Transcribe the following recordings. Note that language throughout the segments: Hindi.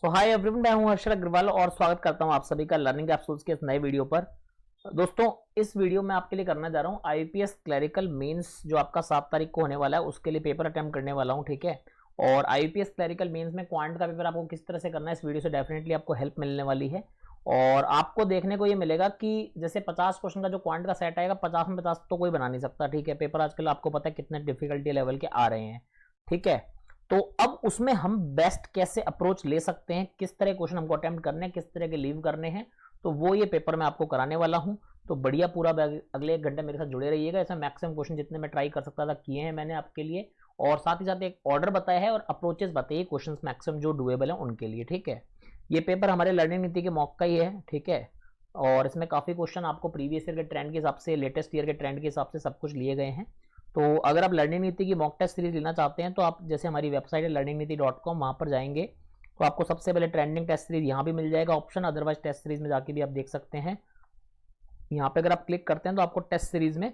हाय एवरीवन, मैं हूं हर्षल अग्रवाल और स्वागत करता हूं आप सभी का लर्निंग एप्सूल्स के इस नए वीडियो पर। दोस्तों, इस वीडियो में आपके लिए करना जा रहा हूं आईपीएस क्लरिकल मेंस जो आपका 7 तारीख को होने वाला है उसके लिए पेपर अटेम्प्ट करने वाला हूं। ठीक है। और आईपीएस क्लरिकल मेंस में क्वांट का पेपर आपको किस तरह से करना है, इस वीडियो से डेफिनेटली आपको हेल्प मिलने वाली है। और आपको देखने को ये मिलेगा कि जैसे 50 क्वेश्चन का जो क्वांट का सेट आएगा, 50 में 50 तो कोई बना नहीं सकता। ठीक है। पेपर आजकल आपको पता है कितने डिफिकल्टी लेवल के आ रहे हैं। ठीक है। तो अब उसमें हम बेस्ट कैसे अप्रोच ले सकते हैं, किस तरह क्वेश्चन हमको अटेम्प्ट करने हैं, किस तरह के लीव करने हैं, तो वो ये पेपर मैं आपको कराने वाला हूं। तो बढ़िया, पूरा अगले 1 घंटे मेरे साथ जुड़े रहिएगा। इसमें मैक्सिमम क्वेश्चन जितने मैं ट्राई कर सकता था किए हैं मैंने आपके लिए, और साथ ही साथ एक ऑर्डर बताया है और अप्रोचेस बताइए क्वेश्चन मैक्सिमम जो डुएबल है उनके लिए। ठीक है। ये पेपर हमारे लर्निंग नीति के मॉक का ही है। ठीक है। और इसमें काफ़ी क्वेश्चन आपको प्रीवियस ईयर के ट्रेंड के हिसाब से, लेटेस्ट ईयर के ट्रेंड के हिसाब से सब कुछ लिए गए हैं। तो अगर आप लर्निंग नीति की मॉक टेस्ट सीरीज लेना चाहते हैं तो आप जैसे हमारी वेबसाइट है learningneeti.com, वहाँ पर जाएंगे तो आपको सबसे पहले ट्रेंडिंग टेस्ट सीरीज यहाँ भी मिल जाएगा ऑप्शन, अदरवाइज टेस्ट सीरीज में जाके भी आप देख सकते हैं। यहाँ पे अगर आप क्लिक करते हैं तो आपको टेस्ट सीरीज में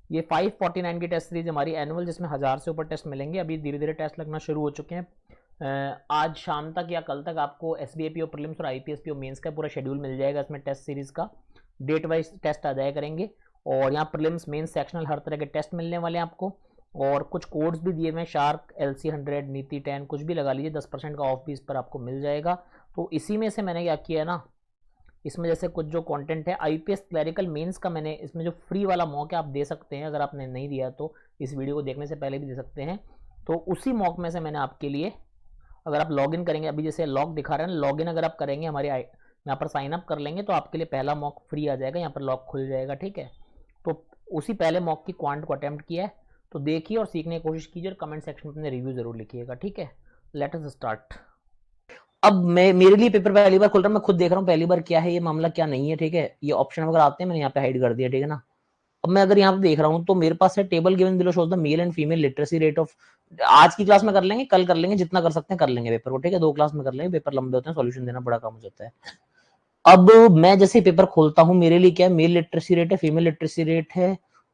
ये 549 की टेस्ट सीरीज हमारी एनुअल, जिसमें 1000 से ऊपर टेस्ट मिलेंगे। अभी धीरे धीरे टेस्ट लगना शुरू हो चुके हैं। आज शाम तक या कल तक आपको एसबीआईपीओ प्रीलिम्स और आईपीएसपीओ मेंस का पूरा शेड्यूल मिल जाएगा। इसमें टेस्ट सीरीज का डेट वाइज टेस्ट आ जाया करेंगे, और यहाँ प्रीलिम्स मेंस सेक्शनल हर तरह के टेस्ट मिलने वाले हैं आपको। और कुछ कोड्स भी दिए हुए हैं, शार्क, LC100, नीति 10, कुछ भी लगा लीजिए, 10% का ऑफ भी इस पर आपको मिल जाएगा। तो इसी में से मैंने क्या किया है ना, इसमें जैसे कुछ जो कंटेंट है आईपीएस क्लरिकल मेंस का, मैंने इसमें जो फ्री वाला मॉक है आप दे सकते हैं, अगर आपने नहीं दिया तो इस वीडियो को देखने से पहले भी दे सकते हैं। तो उसी मॉक में से मैंने आपके लिए, अगर आप लॉगिन करेंगे, अभी जैसे लॉग दिखा रहे हैं, लॉगिन अगर आप करेंगे हमारे यहाँ पर साइन अप कर लेंगे तो आपके लिए पहला मॉक फ्री आ जाएगा, यहाँ पर लॉक खुल जाएगा। ठीक है। तो उसी पहले मॉक की क्वांट को अटेम्प्ट किया है, तो देखिए और सीखने की कोशिश कीजिए और कमेंट सेक्शन में अपने रिव्यू जरूर लिखिएगा। ठीक है। Let us start. अब मैं, मेरे लिए पेपर पहली बार खुल रहा हूँ, मैं खुद देख रहा हूँ पहली बार क्या है ये मामला, क्या नहीं है। ठीक है। ये ऑप्शन वगैरह आते हैं, मैंने यहाँ पे हाइड कर दिया। ठीक है ना। अब मैं अगर यहाँ पे देख रहा हूँ तो मेरे पास है table given below shows the male and female literacy rate of. आज की क्लास में कर लेंगे, कल कर लेंगे, जितना कर सकते हैं कर लेंगे पेपर को। ठीक है। 2 क्लास में कर लेंगे, पेपर लंबे होते हैं, सॉल्यूशन देना बड़ा काम हो जाता है। अब मैं जैसे पेपर खोलता हूँ, मेरे लिए क्या है, मेल लिटरेसी रेट है, फीमेल लिटरेसी रेट है।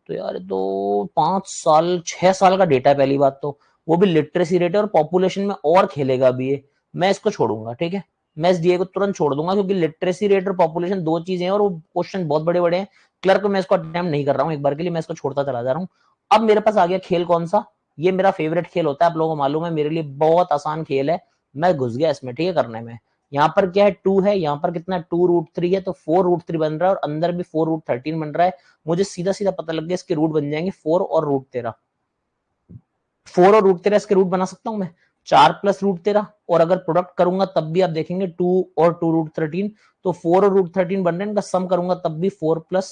तो यार तो 5 साल 6 साल का डेटा है पहली बात तो, वो भी लिटरेसी रेट है और पॉपुलेशन में और खेलेगा अभी ये। मैं इसको छोड़ूंगा। ठीक है। मैं इस डीए को तुरंत छोड़ दूंगा, क्योंकि लिटरेसी रेट और पॉपुलेशन 2 चीजें हैं और वो क्वेश्चन बहुत बड़े बड़े हैं। क्लर्क में इसको अटेम्प्ट नहीं कर रहा हूँ, एक बार के लिए मैं इसको छोड़ता चला जा रहा हूँ। अब मेरे पास आ गया खेल कौन सा, ये मेरा फेवरेट खेल होता है, आप लोगों को मालूम है, मेरे लिए बहुत आसान खेल है। मैं घुस गया इसमें। ठीक है। करने में यहाँ पर क्या है, 2 है, यहाँ पर कितना है, 2√3 है, तो 4√3 बन रहा है, और अंदर भी 4√13 बन रहा है। मुझे सीधा सीधा पता लग गया इसके रूट बन जाएंगे 4 और √13। 4 और √13 इसके रूट बना सकता हूं मैं, 4 प्लस √13, और अगर प्रोडक्ट करूंगा तब भी आप देखेंगे 2 और 2√13, तो 4 और √13 बन रहे हैं, इनका सम करूंगा तब भी 4 प्लस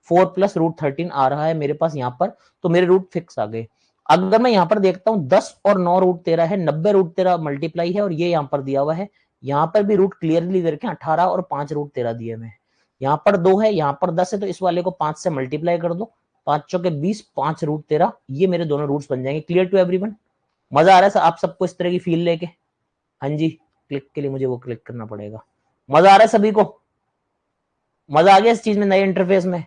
√13 आ रहा है मेरे पास यहाँ पर। तो मेरे रूट फिक्स आ गए। अगर मैं यहाँ पर देखता हूँ 10 और 9 √13 है, 90 √13 मल्टीप्लाई है, और ये यहाँ पर दिया हुआ है। यहाँ पर भी रूट क्लियरली दे रखे 18 और 5 √13 दिए हुए। यहाँ पर 2 है, यहाँ पर 10 है, तो इस वाले को 5 से मल्टीप्लाई कर दो, 5 चौके 20, 5 √13, ये मेरे दोनों रूट्स बन जाएंगे। Clear to everyone? मजा आ रहा है आप सबको इस तरह की फील लेके? हाँ जी। क्लिक के लिए मुझे वो क्लिक करना पड़ेगा। मजा आ रहा है सभी को? मजा आ गया इस चीज में, नए इंटरफेस में?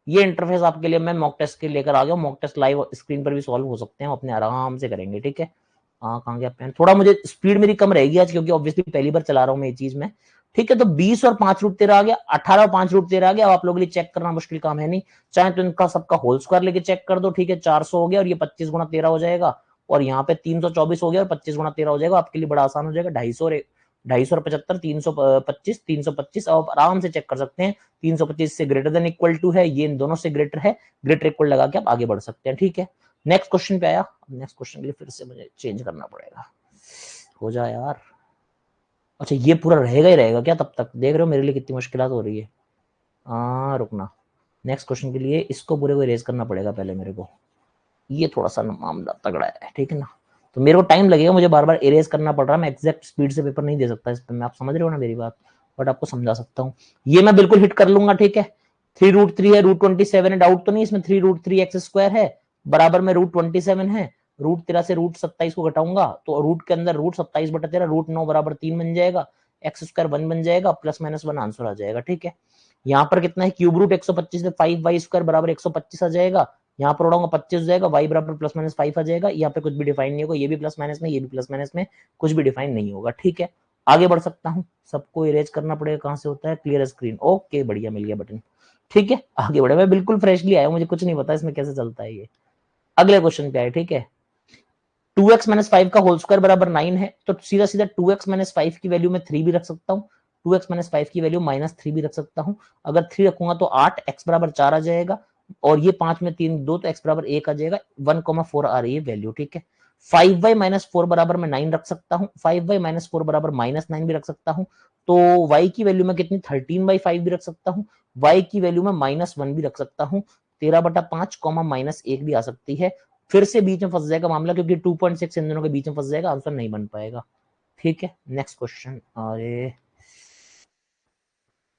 ये इंटरफेस आपके लिए मैं मॉक टेस्ट के लेकर आ गया। मॉक टेस्ट लाइव स्क्रीन पर भी सॉल्व हो सकते हैं, अपने आराम से करेंगे। ठीक है। हाँ, कहाँ गया पेन? थोड़ा मुझे स्पीड मेरी कम रहेगी आज, क्योंकि ऑब्वियसली पहली बार चला रहा हूँ मैं ये चीज में। ठीक है। तो 20 और 5 √13 आ गया, 18 और 5 √13 आ गया। अब आप लोगों के लिए चेक करना मुश्किल काम है नहीं, चाहे तो इनका सबका होल स्क्वायर लेके चेक कर दो। ठीक है। 400 हो गया, और ये 25 गुणा 13 हो जाएगा, और यहाँ पे 324 हो गया और 25 गुणा 13 हो जाएगा। आपके लिए बड़ा आसान हो जाएगा। 250 और 75, 325, 325। आप आराम से चेक कर सकते हैं। 325 से ग्रेटर देन इक्वल टू है, ये इन दोनों से ग्रेटर है, ग्रेटर इक्वल लगा के आप आगे बढ़ सकते हैं। ठीक है। नेक्स्ट क्वेश्चन पे आया। नेक्स्ट क्वेश्चन के लिए फिर से मुझे चेंज करना पड़ेगा। हो जाए यार। अच्छा, ये पूरा रहेगा ही रहेगा क्या तब तक? देख रहे हो मेरे लिए कितनी मुश्किलात हो रही है। रुकना। नेक्स्ट क्वेश्चन के लिए इसको पूरे को इरेज करना पड़ेगा पहले मेरे को। ये थोड़ा सा मामला तगड़ा है। ठीक है ना। तो मेरे को टाइम लगेगा, मुझे बार बार इरेज करना पड़ रहा है। मैं एग्जैक्ट स्पीड से पेपर नहीं दे सकता इस पर, मैं, आप समझ रहे हो ना मेरी बात, बट आपको समझा सकता हूँ। ये मैं बिल्कुल हिट कर लूंगा। ठीक है। 3√3 है, √27 है, डाउट तो नहीं इसमें। 3√3x² है, बराबर में √27 है। √13 से √27 को घटाऊंगा तो रूट के अंदर √27/13, √9 बराबर 3 बन जाएगा, x² 1 बन जाएगा, +-1 आंसर आ जाएगा। ठीक है। यहाँ पर कितना है, क्यूब रूट 125 में 5y² बराबर 125 आ जाएगा। यहाँ पर उड़ाऊंगा 25 हो जाएगा, y बराबर +-5 आ जाएगा। यहाँ पे कुछ भी डिफाइन नहीं होगा, ये भी प्लस माइनस में, ये भी प्लस माइनस में, कुछ भी डिफाइन नहीं होगा। ठीक है। आगे बढ़ सकता हूं, सबको इरेज करना पड़ेगा, कहां से होता है, क्लियर स्क्रीन, ओके बढ़िया मिल गया बटन, ठीक है आगे बढ़े। मैं बिल्कुल फ्रेशली आया हूं, मुझे कुछ नहीं पता इसमें कैसे चलता है ये। अगले क्वेश्चन पे आए, ठीक है। 2x माइनस 5 का होल स्क्वायर बराबर 9 है, तो सीधा सीधा 2x माइनस 5 की वैल्यू में 3 भी रख सकता हूँ, 2x माइनस 5 की वैल्यू -3 भी रख सकता हूँ। अगर 3 रखूंगा तो 8, x बराबर 4 आ जाएगा, और ये 5 में 3 2, तो x बराबर 1 आ जाएगा, 1,4 आ रही है वैल्यू, ठीक है। 5y माइनस 4 बराबर मैं 9 रख सकता हूँ, 5y माइनस 4 बराबर -9 भी रख सकता हूँ, तो y की वैल्यू में कितनी 13/5 भी रख सकता हूँ, y की वैल्यू में -1 भी रख सकता हूँ, 13/5 -1 भी आ सकती है। फिर से बीच में फंस जाएगा मामला, क्योंकि 2.6 इन दोनों के बीच में फंस जाएगा, आंसर नहीं बन पाएगा, ठीक है। नेक्स्ट क्वेश्चन, अरे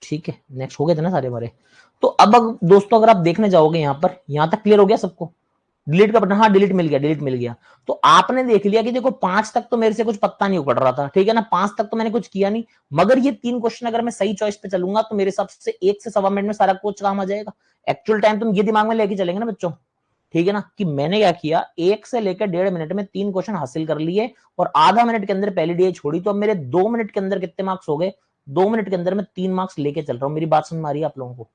ठीक है, नेक्स्ट हो गए थे ना सारे हमारे। तो अब दोस्तों अगर आप देखने जाओगे यहां पर, यहां तक क्लियर हो गया सबको, डिलीट का बटन, हाँ डिलीट मिल गया, डिलीट मिल गया। तो आपने देख लिया कि देखो 5 तक तो मेरे से कुछ पत्ता नहीं उकड़ रहा था, ठीक है ना, 5 तक तो मैंने कुछ किया नहीं, मगर ये 3 क्वेश्चन अगर मैं सही चॉइस पे चलूंगा तो मेरे हिसाब से 1 से सवा मिनट में सारा कुछ काम आ जाएगा। एक्चुअल टाइम तुम ये दिमाग में लेके चलेंगे ना बच्चों, ठीक है ना, कि मैंने क्या किया, 1 से लेकर 1.5 मिनट में 3 क्वेश्चन हासिल कर लिए, और आधा मिनट के अंदर पहली डी छोड़ी, तो अब मेरे 2 मिनट के अंदर कितने मार्क्स हो गए, 2 मिनट के अंदर मैं 3 मार्क्स लेके चल रहा हूं। मेरी बात समझ में आ रही है आप लोगों को,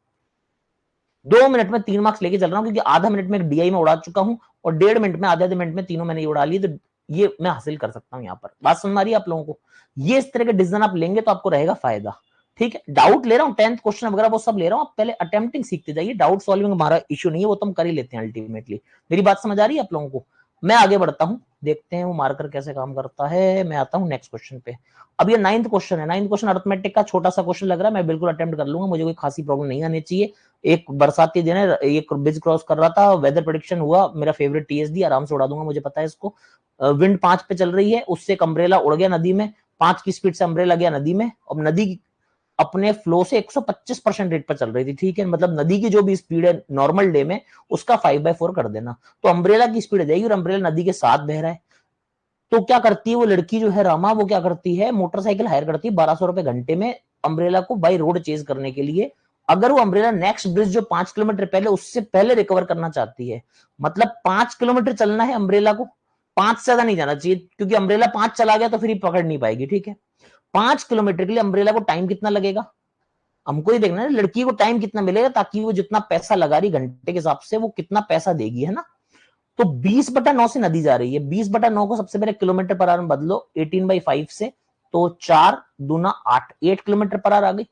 2 मिनट में 3 मार्क्स लेके चल रहा हूं, क्योंकि आधा मिनट में डीआई में उड़ा चुका हूं, और 1.5 मिनट में, आधे मिनट में तीनों मैंने ये उड़ा लिए, तो ये मैं हासिल कर सकता हूं। यहां पर बात समझ में आ रही है आप लोगों को, ये इस तरह के डिसीजन आप लेंगे तो आपको रहेगा फायदा, ठीक है। डाउट ले रहा हूं, 10th क्वेश्चन वगैरह वो सब ले रहा हूं, आप पहले अटेम्प्टिंग सीखते जाइए, डाउट सॉल्विंग हमारा इश्यू नहीं है, वो तो हम कर ही लेते हैं अल्टीमेटली। मेरी बात समझ आ रही है आप लोगों को, मैं आगे बढ़ता हूं, देखते हैं वो मार्कर कैसे काम करता है। मैं आता हूं नेक्स्ट क्वेश्चन पे। अब ये 9th क्वेश्चन है, 9th क्वेश्चन अरिथमेटिक का छोटा सा क्वेश्चन लग रहा है, मैं बिल्कुल अटेम्प्ट कर लूंगा, मुझे कोई खासी प्रॉब्लम नहीं आनी चाहिए। एक बरसाती दिन है, एक ब्रिज क्रॉस कर रहा था, वेदर प्रेडिक्शन हुआ, मेरा फेवरेट टीएसडी, आराम से उड़ा दूंगा, मुझे पता है इसको। विंड 5 पे चल रही है, उससे एक अम्ब्रेला उड़ गया नदी में, 5 की स्पीड से अम्ब्रेला गया नदी में, और नदी अपने फ्लो से 125% रेट पर चल रही थी, ठीक है, मतलब नदी की जो भी स्पीड है नॉर्मल डे में उसका 5/4 कर देना, तो अम्ब्रेला की स्पीड जाएगी, और अम्ब्रेला नदी के साथ बह रहा है। तो क्या करती है वो लड़की जो है रामा, वो क्या करती है, मोटरसाइकिल हायर करती है 1200 रुपए घंटे में अम्ब्रेला को बाई रोड चेज करने के लिए। अगर वो अम्ब्रेला नेक्स्ट ब्रिज जो 5 किलोमीटर पहले, उससे पहले रिकवर करना चाहती है, मतलब 5 किलोमीटर चलना है अम्ब्रेला को, 5 से ज्यादा नहीं जाना चाहिए, क्योंकि अम्ब्रेला 5 चला गया तो फिर ही पकड़ नहीं पाएगी, ठीक है। 5 किलोमीटर के लिए अम्ब्रेला को टाइम कितना लगेगा, हमको ये देखना है लड़की को टाइम कितना मिलेगा, ताकि वो जितना पैसा लगा रही घंटे के हिसाब से, वो कितना पैसा देगी, है ना। तो 20/9 से नदी जा रही है, 20/9 को सबसे पहले किलोमीटर पर आवर में बदलो 18/5 से, तो 4 दूना 8, 8 किलोमीटर पर आवर आ गई।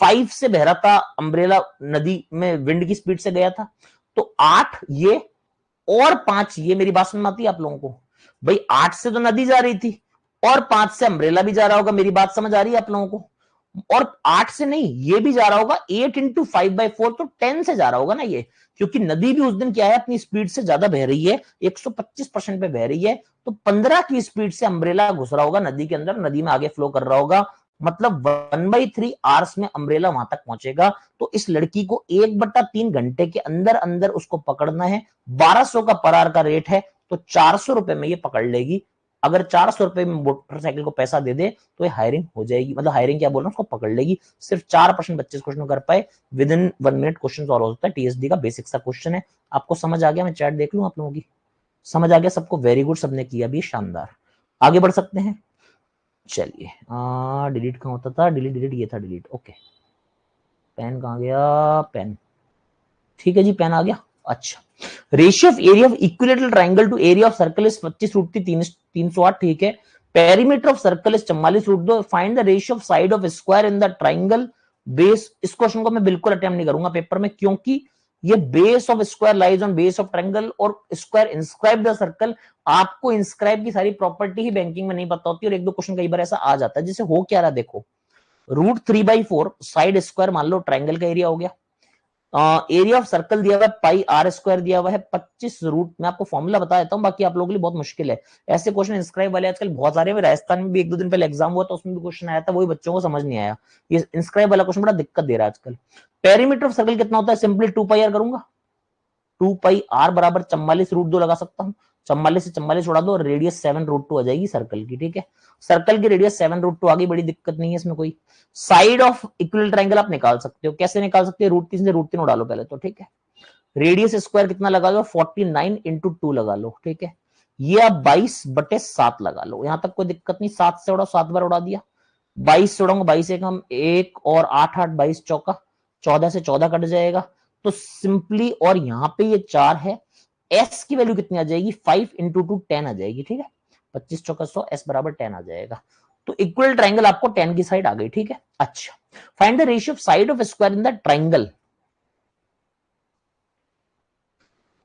5 से बह रहा था अम्ब्रेला, नदी में विंड की स्पीड से गया था, तो 8 ये और 5 ये, मेरी बात समझ आती है आप लोगों को, भाई 8 से तो नदी जा रही थी, और 5 से अम्ब्रेला भी जा रहा होगा, मेरी बात समझ आ रही है आप लोगों को, और 8 से नहीं ये भी जा रहा होगा, 8 इंटू 5/4, तो 10 से जा रहा होगा ना ये, क्योंकि नदी भी उस दिन क्या है, अपनी स्पीड से ज्यादा बह रही है, 125% पे बह रही है, तो 15 की स्पीड से अम्ब्रेला घुस रहा होगा नदी के अंदर, नदी में आगे फ्लो कर रहा होगा, मतलब 1/3 आवर्स में अम्ब्रेला वहां तक पहुंचेगा। तो इस लड़की को 1/3 घंटे के अंदर अंदर उसको पकड़ना है, 1200 का पर आवर का रेट है, तो 400 रुपए में ये पकड़ लेगी। अगर 400 रुपए में मोटरसाइकिल को पैसा दे दे तो ये हायरिंग हो जाएगी, मतलब हायरिंग क्या बोल रहा हूँ, उसको पकड़ लेगी। सिर्फ 4% बच्चे इस क्वेश्चन कर पाए, with in 1 minute question solve हो सकता है, टीएसडी का बेसिक सा क्वेश्चन है। आपको समझ आ गया, मैं चैट देख लूं आप लोगों की, समझ आ गया सबको, वेरी गुड, सबने किया भी, शानदार। आगे बढ़ सकते हैं, चलिए। डिलीट कहाँ होता था, डिलीट डिलीट ये था डिलीट, ओके। पेन कहाँ गया, पेन, ठीक है जी, पेन आ गया। अच्छा, ratio of area of equilateral triangle to area of circle is 25√308, ठीक है। Perimeter of circle is 44√2, find the ratio of side of square in the triangle base. इस क्वेश्चन को मैं बिल्कुल अटेम्प्ट नहीं करूंगा पेपर में, क्योंकि ये base of square lies on base of triangle, और स्क्वायर इंस्क्राइब द सर्कल, आपको इंस्क्राइब की सारी प्रॉपर्टी ही बैंकिंग में नहीं पता होती, और एक दो क्वेश्चन कई बार ऐसा आ जाता है, जिसे हो क्या रहा देखो, √3/4 साइड स्क्वायर मान लो ट्राइंगल का एरिया हो गया, एरिया ऑफ सर्कल दिया हुआ है πr² दिया हुआ है 25 मैं आपको फॉर्मूला बता देता हूँ, बाकी आप लोगों के लिए बहुत मुश्किल है, ऐसे क्वेश्चन इंस्क्राइब वाले आजकल बहुत सारे हैं, राजस्थान में भी 1-2 दिन पहले एग्जाम हुआ था, उसमें भी क्वेश्चन आया था, वही बच्चों को समझ नहीं आया, ये इंस्क्राइब वाला क्वेश्चन बड़ा दिक्कत दे रहा है आजकल। पेरीमीटर ऑफ सर्कल कितना होता है, सिंपली 2πr करूंगा, 2πr बराबर 44√2 लगा सकता हूँ, 44 से 44 उड़ा दो, रेडियस 7√2 आ जाएगी सर्कल की, ठीक है। सर्कल की रेडियस 7√2 आ गई, बड़ी दिक्कत नहीं है इसमें कोई। साइड ऑफ इक्वल ट्राइंगल आप निकाल सकते हो, कैसे निकाल सकते हो, √3 से √3 उड़ा लो पहले तो, ठीक है। रेडियस स्क्वायर कितना लगा लो, 49 इंटू 2 लगा लो, ठीक है। ये आप 22/7 लगा लो, यहां तक कोई दिक्कत नहीं, 7 से उड़ा, 7 बार उड़ा दिया, 22 जोड़ोगे, 22 एक हम 1 और 8 8 22 चौका 14 से 14 कट जाएगा। तो सिंपली, और यहां पे ये 4 है, एस की वैल्यू कितनी आ जाएगी, 5 इंटू 2 10 आ जाएगी। ठीक है, 25 चौका 100, एस बराबर 10 आ जाएगा। तो इक्वल ट्राइंगल आपको 10 की साइड आ गई। ठीक है, अच्छा, find the ratio of side of square in the triangle.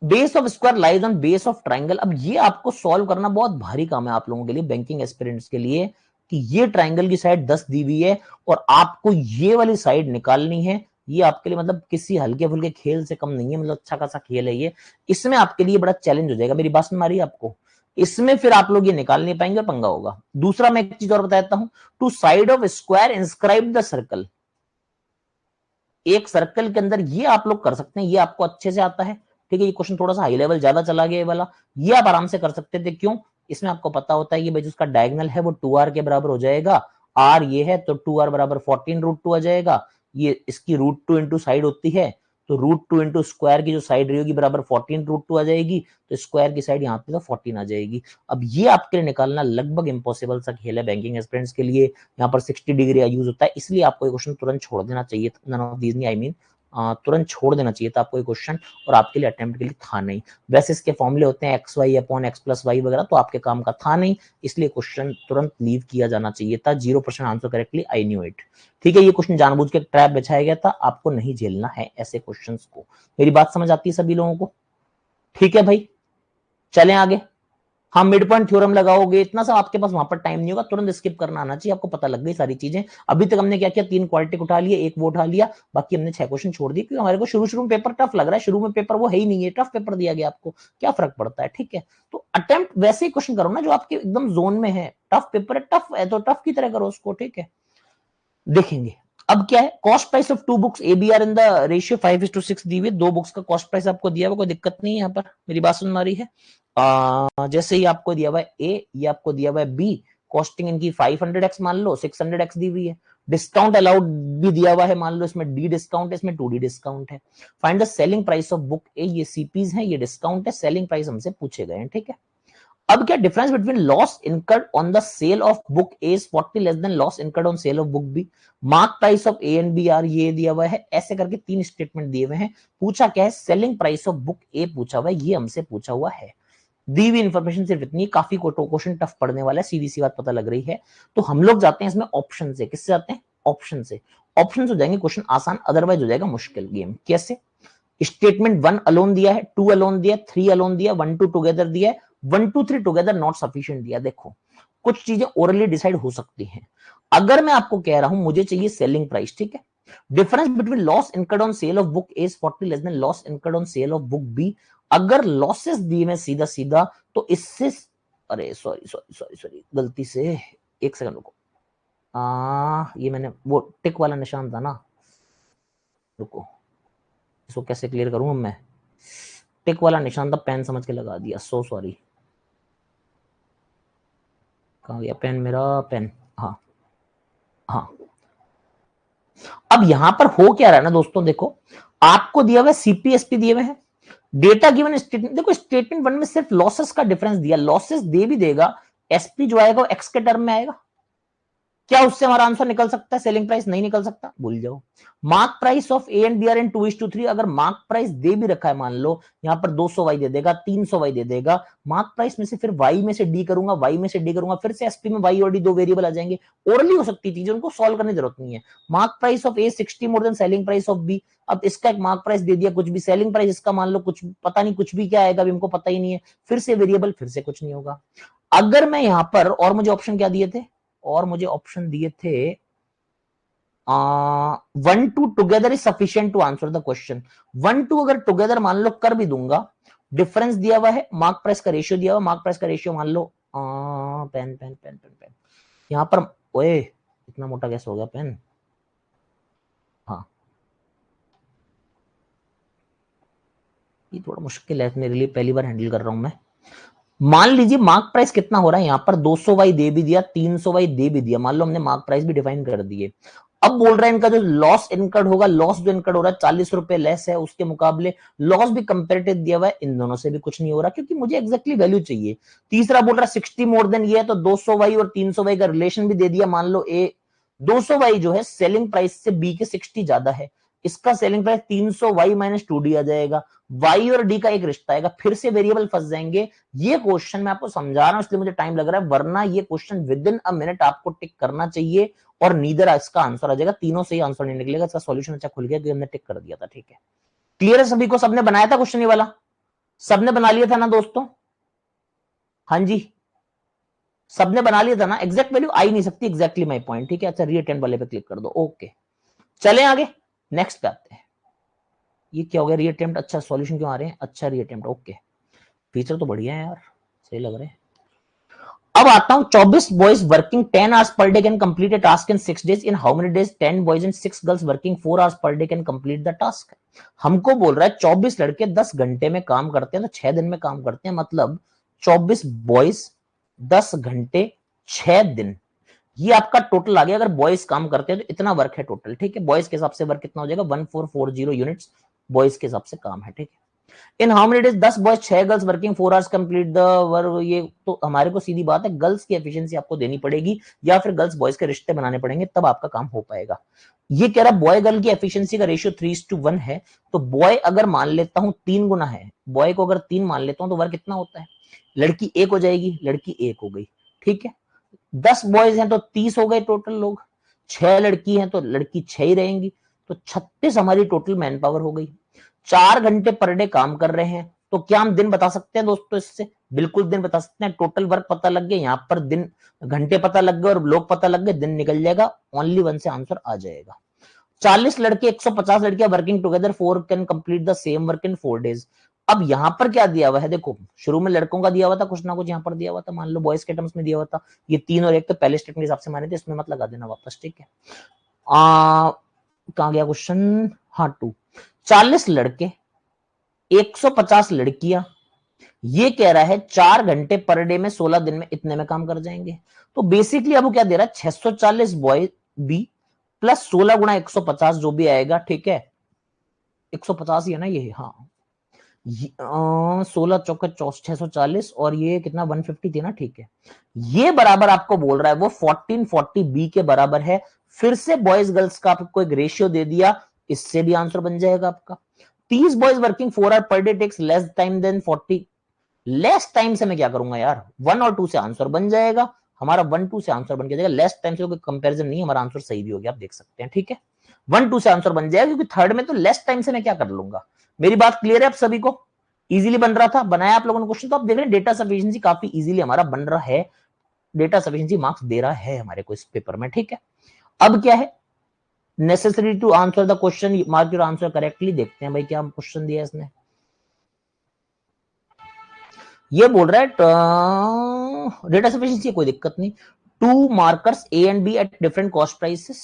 Base of square lies on base of triangle. अब ये आपको सॉल्व करना बहुत भारी काम है आप लोगों के लिए, बैंकिंग एस्पिरेंट्स के लिए, कि ये ट्राइंगल की साइड 10 दी हुई है और आपको ये वाली साइड निकालनी है। ये आपके लिए मतलब किसी हल्के फुल्के खेल से कम नहीं है, मतलब अच्छा खासा खेल है ये। इसमें आपके लिए बड़ा चैलेंज हो जाएगा, मेरी बात सुन मारी आपको। इसमें फिर आप लोग ये निकाल नहीं पाएंगे और पंगा होगा। दूसरा मैं एक चीज और बता देता हूं, to side of square inscribe the circle. एक सर्कल के अंदर ये आप लोग कर सकते हैं, ये आपको अच्छे से आता है। ठीक है, ये क्वेश्चन थोड़ा सा हाई लेवल ज्यादा चला गया वाला, ये आप आराम से कर सकते थे। क्यों? इसमें आपको पता होता है कि भाई जिसका डायगोनल है वो 2r के बराबर हो जाएगा। r ये है तो 2r बराबर 14√2 आ जाएगा। ये इसकी √2 इंटू साइड होती है, तो √2 इंटू स्क्वायर की जो साइड रहेगी बराबर 14√2 आ जाएगी। तो स्क्वायर की साइड यहाँ पे तो 14 आ जाएगी। अब ये आपके लिए निकालना लगभग इंपॉसिबल सा खेल है बैंकिंग एस्पिरेंट्स के लिए। यहाँ पर 60 डिग्री का यूज होता है, इसलिए आपको ये क्वेश्चन तुरंत छोड़ देना चाहिए। नन ऑफ दीज नहीं, आई मीन तुरंत छोड़ देना चाहिए था आपको ये क्वेश्चन, और आपके लिए अटेम्प्ट के लिए था नहीं। वैसे इसके फॉर्मूले होते हैं x y upon x plus y वगैरह, तो आपके काम का था नहीं, इसलिए क्वेश्चन तुरंत लीव किया जाना चाहिए था। 0% answer correctly, I knew it. ठीक है, ये क्वेश्चन जानबूझ के ट्रैप बिछाया गया था, आपको नहीं झेलना है ऐसे क्वेश्चंस को। मेरी बात समझ आती है सभी लोगों को? ठीक है भाई, चलें आगे। हाँ, मिड पॉइंट थ्योरम लगाओगे, इतना सा आपके पास वहां पर टाइम नहीं होगा, तुरंत स्किप करना आना चाहिए, आपको पता लग गई सारी चीजें। अभी तक हमने क्या किया, 3 क्वाड्रेटिक उठा लिए, 1 वो उठा लिया, बाकी हमने 6 क्वेश्चन छोड़ दिए, क्योंकि हमारे को शुरू शुरू में पेपर टफ लग रहा है। शुरू में पेपर वो है ही नहीं है, टफ पेपर दिया गया आपको, क्या फर्क पड़ता है। ठीक है, तो अटेम्प्ट वैसे ही क्वेश्चन करो ना जो आपके एकदम जोन में है। टफ पेपर है, टफ है तो टफ की तरह करो उसको। ठीक है, देखेंगे अब क्या है। Cost price of 2 books ABR in the ratio 5:6 दी हुई। 2 बुक्स का कॉस्ट प्राइस आपको दिया हुआ, कोई दिक्कत नहीं है यहाँ पर, मेरी बात सुन रही है। जैसे ही आपको दिया हुआ है A, ये आपको दिया हुआ है B, कॉस्टिंग इनकी 500x मान लो, 600x दी हुई है। डिस्काउंट अलाउड भी दिया हुआ है, मान लो इसमें D डिस्काउंट है, इसमें 2D डिस्काउंट है। Find the selling price of book A, ये CPs है, ये डिस्काउंट है, सेलिंग प्राइस हमसे पूछे गए हैं। ठीक है, अब क्या difference between loss incurred on the sale of book A is 40 less than loss incurred on sale of book B. Mark price of A and B are, ये दिया हुआ है, ऐसे करके 3 स्टेटमेंट दिए हुए हैं। पूछा क्या है, सेलिंग प्राइस ऑफ बुक ए पूछा हुआ है, ये हमसे पूछा हुआ है। दी हुई इंफॉर्मेशन सिर्फ इतनी, काफी क्वेश्चन टफ पड़ने वाला है, सीधी सी बात पता लग रही है। तो हम लोग जाते हैं इसमें ऑप्शन से। किससे जाते हैं? ऑप्शन से। ऑप्शन हो जाएंगे क्वेश्चन आसान, अदरवाइज हो जाएगा मुश्किल गेम। कैसे? स्टेटमेंट 1 अलोन दिया है, 2 अलोन दिया है, 3 अलोन दिया, 1 2 टुगेदर दिया है, 1 2 3 टुगेदर नॉट सफिशिएंट दिया। देखो, कुछ चीजें ओरली डिसाइड हो सकती हैं। अगर मैं आपको कह रहा हूं मुझे चाहिए सेलिंग प्राइस, ठीक है, difference between loss incurred on sale of book A is 40 less than loss incurred on sale of book B. अगर लॉसेस दिए मैं सीधा सीधा, तो इससे, अरे सॉरी सॉरी सॉरी सॉरी, गलती से, एक सेकंड रुको। ये मैंने वो टिक वाला निशान था ना, रुको, इसको कैसे क्लियर करूंगा मैं। टिक वाला निशान था, पेन समझ के लगा दिया, सो सॉरी। कहाँ गया पेन मेरा? पेन, हाँ हाँ। अब यहां पर हो क्या रहा है ना दोस्तों, देखो, आपको दिया हुआ CPSP दिए हुए हैं, डेटा गिवन स्टेटमेंट। देखो, स्टेटमेंट 1 में सिर्फ लॉसेस का डिफरेंस दिया, लॉसेस दे भी देगा, SP जो आएगा वो एक्स के टर्म में आएगा। क्या उससे हमारा आंसर निकल सकता है सेलिंग प्राइस? नहीं निकल सकता, भूल जाओ। Mark price of A and B are in 2:3, अगर मार्क प्राइस दे भी रखा है, मान लो यहां पर 200 वाई दे देगा, 300 वाई दे देगा, मार्क प्राइस में से फिर वाई में से डी करूंगा, वाई में से डी करूंगा, फिर से एसपी में वाई और डी 2 वेरिएबल आ जाएंगे। ओरली हो सकती चीजें, उनको सॉल्व करने की जरूरत नहीं है। Mark price of A 60 more than selling price of B. अब इसका एक मार्क प्राइस दे दिया कुछ भी, सेलिंग प्राइस इसका मान लो कुछ पता नहीं, कुछ भी क्या आएगा अभी हमको पता ही नहीं है, फिर से वेरिएबल, फिर से कुछ नहीं होगा। अगर मैं यहां पर, और मुझे ऑप्शन क्या दिए थे, और मुझे ऑप्शन दिए थे 1 2 together is sufficient to answer the question. 1 2 अगर टुगेदर मान लो कर भी दूंगा, डिफरेंस दिया हुआ है, मार्क प्राइस का रेशियो दिया हुआ, मार्क प्राइस का रेशियो मान लो, pen pen pen pen pen, यहां पर, ओए इतना मोटा कैसे हो गया पेन? हाँ, ये थोड़ा मुश्किल है मेरे लिए, पहली बार हैंडल कर रहा हूं मैं। मान लीजिए मार्क प्राइस कितना हो रहा है, यहां पर 200 वाई दे भी दिया, 300 वाई दे भी दिया, मान लो हमने मार्क प्राइस भी डिफाइन कर दिए। अब बोल रहा है इनका जो लॉस इनकर्ड होगा, लॉस जो इनकर्ड हो रहा है 40 रुपए लेस है उसके मुकाबले, लॉस भी कंपेरेटिव दिया हुआ है, इन दोनों से भी कुछ नहीं हो रहा, क्योंकि मुझे एक्जैक्टली वैल्यू चाहिए। तीसरा बोल रहा है 60 मोर देन ये है, तो 200 वाई और 300 वाई का रिलेशन भी दे दिया, मान लो ए 200y जो है सेलिंग प्राइस से बी के 60 ज्यादा है, इसका selling price 300y minus 2d आ जाएगा। y और d का एक रिश्ता आएगा, फिर से वेरिएबल फंस जाएंगे। ये क्वेश्चन मैं आपको समझा रहा हूं इसलिए मुझे टाइम लग रहा है, वरना ये question with in a minute आपको टिक करना चाहिए और नीदर इसका आंसर आ जाएगा। तीनों से ही आंसर नहीं निकलेगा, इसका सॉल्यूशन अच्छा खुल गया, हमने टिक कर दिया था। ठीक है, क्लियर है सभी को? सबने बनाया था क्वेश्चन ये वाला? सबने बना लिया था ना दोस्तों? हाँ जी, सबने बना लिया था ना? एग्जैक्ट वैल्यू आ ही नहीं सकती, एग्जैक्टली माय पॉइंट। ठीक है, अच्छा रीअटेम्प्ट वाले पे क्लिक कर दो। ओके, चलें आगे, नेक्स्ट पे आते हैं। ये क्या हो गया रीअटेम्प्ट? अच्छा सॉल्यूशन क्यों आ रहे हैं? अच्छा रीअटेम्प्ट, ओके, फीचर तो बढ़िया है यार, सही लग रहे हैं। अब आता हूं, 24 boys working 10 hours per day can complete a task in 6 days. In how many days 10 boys and 6 girls working 4 hours per day can complete the task. हमको बोल रहा है 24 लड़के 10 घंटे में काम करते हैं तो 6 दिन में काम करते हैं, मतलब 24 बॉयज 10 घंटे 6 दिन, ये आपका टोटल आ गया। अगर बॉयज काम करते हैं तो इतना वर्क है टोटल। ठीक है, बॉयज के हिसाब से वर्क कितना हो जाएगा? 1440 यूनिट्स बॉयज के हिसाब से काम है। ठीक है, in how many days 10 boys 6 girls working 4 hours complete the work. ये तो हमारे को सीधी बात है, गर्ल्स की एफिशिएंसी आपको देनी पड़ेगी या फिर गर्ल्स बॉयज के रिश्ते बनाने पड़ेंगे, तब आपका काम हो पाएगा। ये कह रहा बॉय गर्ल की एफिशिएंसी का रेशियो 3:1 है, तो बॉय अगर मान लेता हूं 3 गुना है, बॉय को अगर 3 मान लेता हूं तो वर्क कितना होता है? लड़की 1 हो जाएगी, लड़की 1 हो गई। ठीक है, 10 बॉयज हैं तो 30 हो गए टोटल लोग, 6 लड़की हैं तो लड़की 6 ही रहेंगी, तो 36 हमारी टोटल मैन पावर हो गई। 4 घंटे पर डे काम कर रहे हैं, तो क्या हम दिन बता सकते हैं दोस्तों इससे? बिल्कुल दिन बता सकते हैं। टोटल वर्क पता लग गया, यहां पर दिन घंटे पता लग गए और लोग पता लग गए, दिन निकल जाएगा, ओनली 1 से आंसर आ जाएगा। 40 लड़के 150 लड़कियां working together 4 can complete the same work in 4 days. अब यहां पर क्या दिया हुआ है? देखो, शुरू में लड़कों का दिया हुआ था कुछ ना कुछ, यहां पर दिया हुआ था, मान लो बॉयज के टर्म्स में दिया हुआ था, ये 3 और 1 तो पहले स्टेटमेंट के हिसाब से माने थे, इसमें मत लगा देना वापस। ठीक है, कहां गया क्वेश्चन? हाँ, 2 40 लड़के 150 लड़कियां, ये कह रहा है 4 घंटे पर डे में 16 दिन में इतने में काम कर जाएंगे। तो बेसिकली अब वो क्या दे रहा है? 640 बॉय बी प्लस 16 गुणा 150 जो भी आएगा। ठीक है, 150 ही है ना ये? हाँ, 16 चौका 640 और ये कितना 150 थी ना? ठीक है, ये बराबर आपको बोल रहा है वो 1440 बी के बराबर है। फिर से बॉयज गर्ल्स का आपको एक रेशियो दे दिया, इससे भी आंसर बन जाएगा आपका। 30 boys working 4 hour per day takes less time than 40। Less time से मैं क्या करूंगा यार? 1 और 2 से आंसर बन जाएगा हमारा, 1 2 से आंसर बन के जाएगा। लेस टाइम से कोई कंपैरिजन नहीं, हमारा आंसर सही भी हो गया, आप देख सकते हैं। ठीक है, 1 2 से आंसर बन जाएगा, क्योंकि थर्ड में तो लेस टाइम से मैं क्या कर लूंगा। मेरी बात क्लियर है आप सभी को? इजीली बन रहा था, बनाया आप लोगों ने क्वेश्चन, तो आप देख रहे हैं डेटा सफिशिएंसी काफी इजीली हमारा बन रहा है, डेटा सफिशिएंसी मार्क्स दे रहा है हमारे को इस पेपर में। ठीक है, अब क्या है? Necessary to answer the question, mark your answer correctly. देखते हैं भाई क्या क्वेश्चन दिया है इसने। ये बोल रहा है डेटा सफिशिएंसी कोई दिक्कत नहीं, 2 markers A and B at different cost prices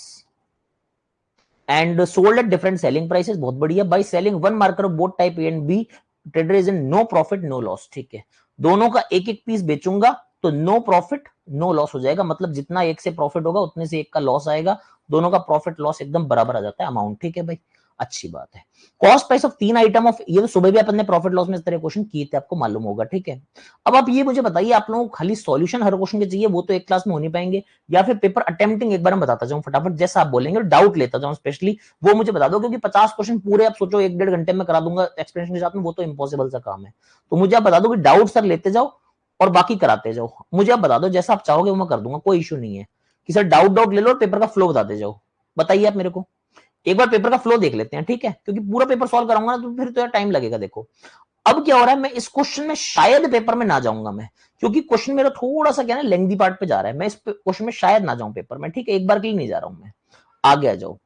and sold at different selling prices. बहुत बढ़िया। By selling 1 marker of both type A and B, trader is in no profit no loss. ठीक है, दोनों का एक एक पीस बेचूंगा तो नो प्रॉफिट नो लॉस हो जाएगा, मतलब जितना एक से प्रॉफिट होगा उतने से एक का लॉस आएगा, दोनों का प्रॉफिट लॉस एकदम बराबर आ जाता है अमाउंट। ठीक है भाई, अच्छी बात है। Cost price of 3 item of, ये तो सुबह भी अपन ने प्रॉफिट लॉस में इस तरह क्वेश्चन किए थे, आपको मालूम होगा। ठीक है, अब आप ये मुझे बताइए, आप लोगों को खाली सॉल्यूशन हर क्वेश्चन के चाहिए, वो तो एक क्लास में हो नहीं पाएंगे, या फिर पेपर अटेम्प्टिंग एक बार मैं बताता जाऊं फटाफट, जैसा आप बोलेंगे, डाउट लेता जाऊं स्पेशली, वो मुझे बता दो, क्योंकि 50 क्वेश्चन पूरे आप सोचो 1 1.5 घंटे में करा दूंगा एक्सप्लेनेशन के साथ में, वो तो इम्पॉसिबल सा काम है। तो मुझे आप बता दो कि डाउट सर लेते जाओ और बाकी कराते जाओ, मुझे आप बता दो जैसा आप चाहोगे वो मैं कर दूंगा, कोई इशू नहीं है कि सर डाउट डाउट ले लो और पेपर का फ्लो बताते जाओ। बताइए आप मेरे को, एक बार पेपर का फ्लो देख लेते हैं। ठीक है, क्योंकि पूरा पेपर सॉल्व कराऊंगा ना तो फिर तो यार टाइम लगेगा। देखो अब क्या हो रहा है, मैं इस क्वेश्चन में शायद पेपर में ना जाऊंगा मैं, क्योंकि क्वेश्चन मेरा थोड़ा सा क्या ना लेंथी पार्ट पे जा रहा है, मैं इस क्वेश्चन में शायद ना जाऊं पेपर में। ठीक है, एक बार के लिए नहीं जा रहा हूं मैं, आगे आ जाओ।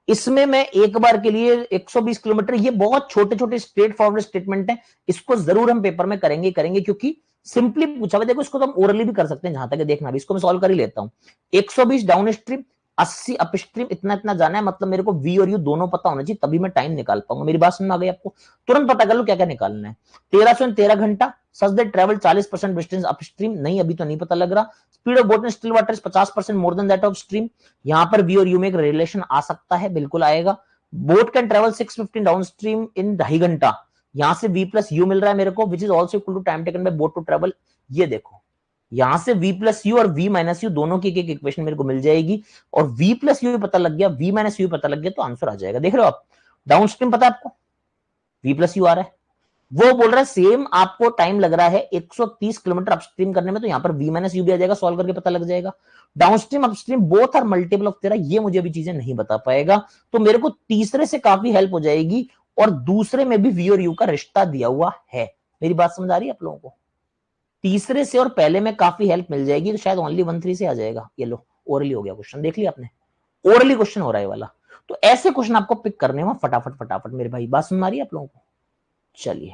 इसमें मैं एक बार के लिए 120 किलोमीटर, ये बहुत छोटे छोटे स्ट्रेट फॉरवर्ड स्टेटमेंट है, इसको जरूर हम पेपर में करेंगे करेंगे, क्योंकि सिंपली पूछा हुआ। देखो इसको तो हम ओरली भी कर सकते हैं, जहां तक देखना भी, इसको मैं सॉल्व कर ही लेता हूं। 120 डाउन स्ट्रीम, 80 अपस्ट्रीम, इतना इतना जाना है, मतलब मेरे को वी और यू दोनों पता होना चाहिए, तभी मैं टाइम निकाल पाऊंगा। मेरी बात समझ में आ गई आपको? तुरंत पता कर लो क्या क्या निकालना है। 1313 घंटा, such that travel 40% distance upstream, नहीं अभी तो नहीं पता लग रहा। Speed of boat in still water 50% more than that of stream, यहां पर वी और यू में एक रिलेशन आ सकता है, बिल्कुल आएगा। Boat can travel 615 down stream in 2.5 घंटा, यहां से v प्लस यू मिल रहा है मेरे को, which is also equal to time taken by boat to travel. ये देखो यहां से v प्लस यू और v माइनस यू दोनों की एक इक्वेशन मेरे को मिल जाएगी, और v प्लस यू पता लग गया, v माइनस यू पता लग गया, तो आंसर आ जाएगा। देख रहे हो आप, डाउनस्ट्रीम पता है आपको, v प्लस यू आ रहा है, वो बोल रहा है सेम आपको टाइम लग रहा है 130 किलोमीटर अपस्ट्रीम करने में, तो यहां पर v माइनस यू भी आ जाएगा, सॉल्व करके पता लग जाएगा। Downstream upstream both are multiple of तेरा, ये मुझे अभी चीजें नहीं बता पाएगा, तो मेरे को तीसरे से काफी हेल्प हो जाएगी, और दूसरे में भी v और u का रिश्ता दिया हुआ है। मेरी बात समझ आ रही है आप लोगों को? तीसरे से और पहले में काफी हेल्प मिल जाएगी, तो शायद ओनली 1 3 से आ जाएगा। ये लो, ओरली हो गया क्वेश्चन, देख लिया आपने, ओरली क्वेश्चन हो रहा है वाला। तो ऐसे क्वेश्चन आपको पिक करने में फटाफट फटाफट मेरे भाई, बात सुन रही है आप लोगों को? चलिए,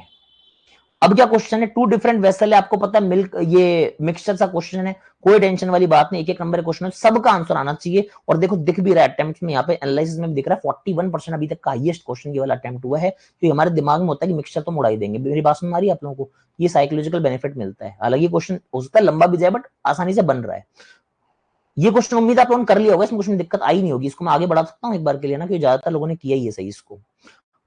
अब क्या क्वेश्चन है, टू डिफरेंट वेसल है, आपको पता है मिल्क, ये मिक्सचर सा क्वेश्चन है, कोई टेंशन वाली बात नहीं, एक एक नंबर क्वेश्चन है, सबका आंसर आना चाहिए। और देखो दिख भी रहा है अटेम्प्ट में, यहाँ पे एनालिसिस में दिख रहा है 41% अभी तक का हाईएस्ट क्वेश्चन ये वाला अटेम्प्ट हुआ है, तो हमारे दिमाग में होता है कि मिक्सचर तो मुड़ा ही देंगे। मेरी बात सुन आ रही है आप लोगों को? ये साइकोलॉजिकल बेनिफिट मिलता है, हालांकि क्वेश्चन हो सकता है लंबा भी जाए, बट आसानी से बन रहा है। ये क्वेश्चन उम्मीद आप लोगों ने कर लिया होगा, इसमें क्वेश्चन दिक्कत आई नहीं होगी, इसको मैं आगे बढ़ा सकता हूँ एक बार के लिए ना, क्योंकि ज्यादातर लोगों ने किया ही है सही इसको।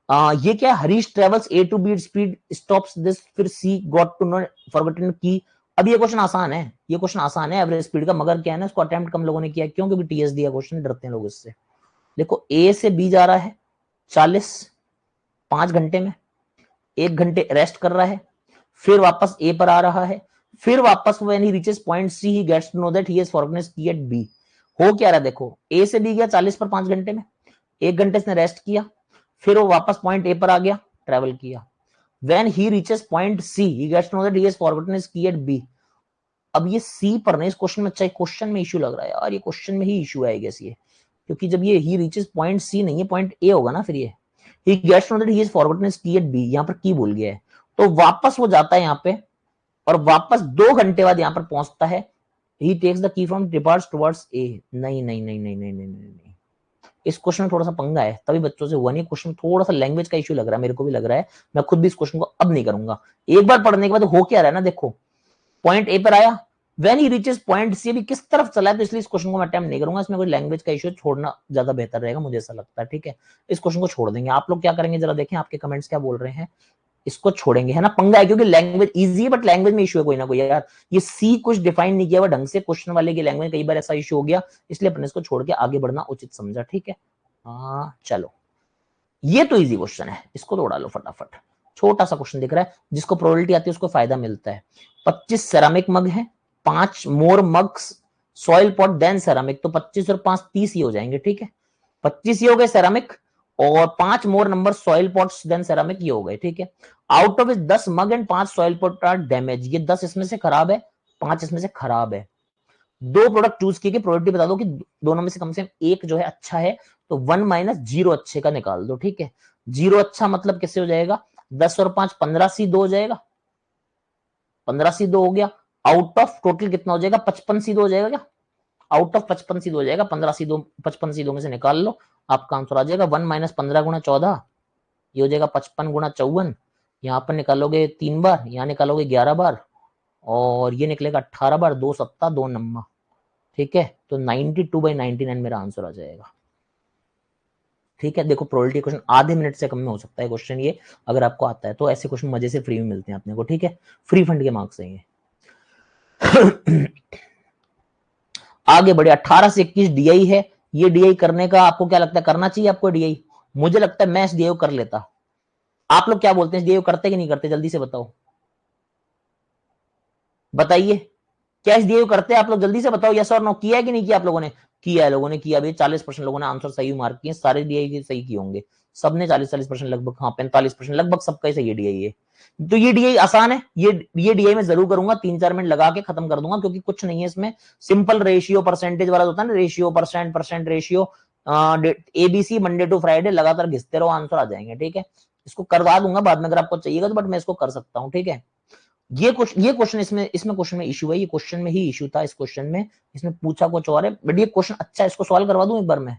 ये क्या, Harish travels A to B speed stops this, फिर she got to know forgotten key. अब ये क्वेश्चन आसान है, ये क्वेश्चन आसान है एवरेज स्पीड का, मगर क्या है ना, इसको अटेम्प्ट कम लोगों ने किया, क्यों? क्योंकि टीएस दिया क्वेश्चन, डरते हैं लोग इससे। देखो ए से बी जा रहा है 40 5 घंटे में, 1 घंटे रेस्ट कर रहा है, फिर वापस ए पर आ रहा है, फिर वापस when he reaches point C he gets to know that he has forgotten his key at B. हो क्या रहा है देखो, ए से बी गया 40 पर 5 घंटे में, 1 घंटे इसने रेस्ट किया, फिर वो वापस पॉइंट ए पर आ गया, ट्रेवल किया, when he reaches point C he gets to know that he has forgotten his key at B। अब ये C पर नहीं, इस क्वेश्चन में, अच्छा क्वेश्चन में इश्यू लग रहा है यार, ये क्वेश्चन में ही इश्यू है गेस ये, क्योंकि जब ये he reaches point C नहीं है, पॉइंट A होगा ना, फिर ये he gets to know that he has forgotten his key at B, यहाँ पर की भूल गया है, तो वापस वो जाता है यहाँ पे, और वापस 2 घंटे बाद यहाँ पर पहुंचता है, he takes the key from departs towards A। नहीं नहीं नहीं नहीं नहीं नहीं नहीं, इस क्वेश्चन में थोड़ा सा पंगा है, तभी बच्चों से हुआ नहीं, क्वेश्चन थोड़ा सा लैंग्वेज का इश्यू लग रहा है, मेरे को भी लग रहा है, मैं खुद भी इस क्वेश्चन को अब नहीं करूंगा। एक बार पढ़ने के बाद हो क्या रहा है ना, देखो पॉइंट ए पर आया, when he reaches point C, भी किस तरफ चला है, तो इसलिए इस क्वेश्चन को मैं अटेम्प्ट नहीं करूंगा, इसमें कोई लैंग्वेज का इश्यू छोड़ना ज्यादा बेहतर रहेगा, मुझे ऐसा लगता है। ठीक है, इस क्वेश्चन को छोड़ देंगे। आप लोग क्या करेंगे जरा देखें, आपके कमेंट्स क्या बोल रहे हैं, इसको छोड़ेंगे, है ना, पंगा है, क्योंकि लैंग्वेज इजी है, बट लैंग्वेज में इशू है कोई ना कोई यार, ये सी कुछ डिफाइन नहीं किया हुआ ढंग से, क्वेश्चन वाले की लैंग्वेज कई बार ऐसा इशू हो गया, इसलिए अपने इसको छोड़ के आगे बढ़ना उचित समझा। ठीक है, हाँ चलो, ये तो इजी क्वेश्चन है, इसको तो उड़ा लो फटाफट, छोटा सा क्वेश्चन दिख रहा है, जिसको प्रोबेबिलिटी आती है उसको फायदा मिलता है। 25 सेरामिक मग है, 5 more mugs soil pot than ceramic, तो 25 और 5 30 ही हो जाएंगे। ठीक है, 25 ये हो गए सेरामिक, और 5 more number soil pots than ceramic ये हो गए। ठीक है, out of 10 mug and 5 soil pot are damage, ये 10 इसमें से खराब है, 5 इसमें से खराब है। 2 प्रोडक्ट चूज किए, प्रोबेबिलिटी बता दो कि दोनों में से कम एक जो है अच्छा है, तो 1 माइनस 0 अच्छे का निकाल दो। ठीक है, 0 अच्छा मतलब कैसे हो जाएगा, 10 और 5 15 सी 2 हो जाएगा, 15 सी 2 हो गया, आउट ऑफ टोटल कितना हो जाएगा, 55 सी 2 हो जाएगा क्या, आउट ऑफ 55 सी 2 हो जाएगा, 15 सी 2 55 सी 2 में से निकाल लो, आपका आंसर आ जाएगा 1 माइनस 15 गुणा 14, ये हो जाएगा 55 गुणा 54, यहाँ पर निकालोगे 3 बार, यहाँ निकालोगे 11 बार, और ये निकलेगा 18 बार, 2 सत्ता 2 नम्मा। ठीक है, तो 92/99 मेरा आंसर आ जाएगा। ठीक है, देखो प्रोबेबिलिटी क्वेश्चन आधे मिनट से कम में हो सकता है क्वेश्चन ये, अगर आपको आता है तो ऐसे क्वेश्चन मजे से फ्री में मिलते हैं अपने को। ठीक है, फ्री फंड के मार्क्स हैं ये। आगे बढ़े, 18 से 21 डीआई है, ये डीआई करने का आपको क्या लगता है, करना चाहिए आपको डीआई? मुझे लगता है मैं इस डीआई कर लेता। आप लोग क्या बोलते हैं, डीआई करते कि नहीं करते, जल्दी से बताओ, बताइए, क्या इस डीआई करते हैं आप लोग, जल्दी से बताओ, यस और नो, किया है कि नहीं किया आप लोगों ने? किया है लोगों ने, किया भाई, 40% लोगों ने आंसर सही मार्क किए, सारे डीआई सही किए होंगे, सबने 40% लगभग, हाँ 45% लगभग सबका ही सही डीआई है। तो ये डीआई आसान है, ये डीआई मैं जरूर करूंगा, 3-4 मिनट लगा के खत्म कर दूंगा, क्योंकि कुछ नहीं है इसमें, सिंपल रेशियो परसेंटेज वाला होता है ना, ratio percent ratio, ABC Monday to Friday लगातार घिसते रहो, आंसर आ जाएंगे। ठीक है, इसको करवा दूंगा बाद में अगर आपको चाहिएगा तो, बट मैं इसको कर सकता हूँ। ठीक है, ये क्वेश्चन इसमें क्वेश्चन में इशू है, ये क्वेश्चन में ही इशू था, इस क्वेश्चन में, इसमें पूछा कुछ और है, बट ये क्वेश्चन अच्छा है, इसको सॉल्व करवा दूं एक बार मैं।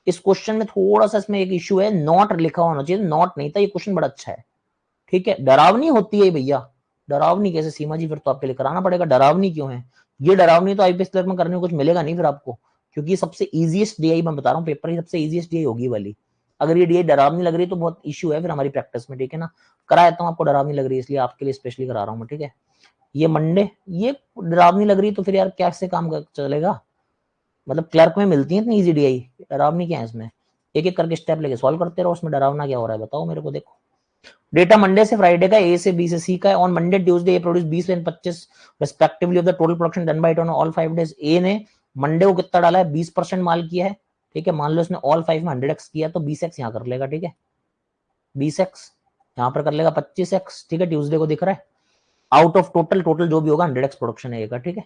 इस क्वेश्चन में थोड़ा सा इसमें एक इशू है, नॉट लिखा होना चाहिए, नॉट नहीं था, ये क्वेश्चन बड़ा अच्छा है। ठीक है, डरावनी होती है भैया, डरावनी कैसे सीमा जी, फिर तो आपके लिए कराना पड़ेगा, डरावनी क्यों है ये, डरावनी तो आईपीएस क्लर्क में करने को कुछ मिलेगा नहीं फिर आपको, क्योंकि सबसे इजीएस्ट डीआई मैं बता रहा हूँ, पेपर की सबसे इजीएस्ट डीआई होगी वाली। अगर ये डीआई डरावनी लग रही है तो बहुत इशू है फिर हमारी प्रैक्टिस में। ठीक है ना, करा देता हूँ आपको, डरावनी लग रही है इसलिए आपके लिए स्पेशली करा रहा हूँ मैं। ठीक है, ये मंडे, ये डरावनी लग रही तो फिर यार कैसे काम चलेगा? मतलब क्लर्क में मिलती है इतनी इजी डीआई, डरावनी क्या है इसमें? एक एक करके स्टेप लेके सॉल्व करते रहो, उसमें डरावना क्या हो रहा है बताओ मेरे को। देखो डेटा मंडे से फ्राइडे का, ए से बी से सी का है। On Monday Tuesday A produce 20 and 25 respectively of the total production done by it on all 5 days. A ने मंडे को कितना डाला है? 20% माल किया है, ठीक है। मान लो इसने ऑल 5 में 100x किया तो 20x यहाँ कर लेगा, ठीक है। 20x यहाँ पर कर लेगा 25x, ठीक है। ट्यूसडे को दिख रहा है आउट ऑफ टोटल, टोटल जो भी होगा 100x प्रोडक्शन है ए का, ठीक है।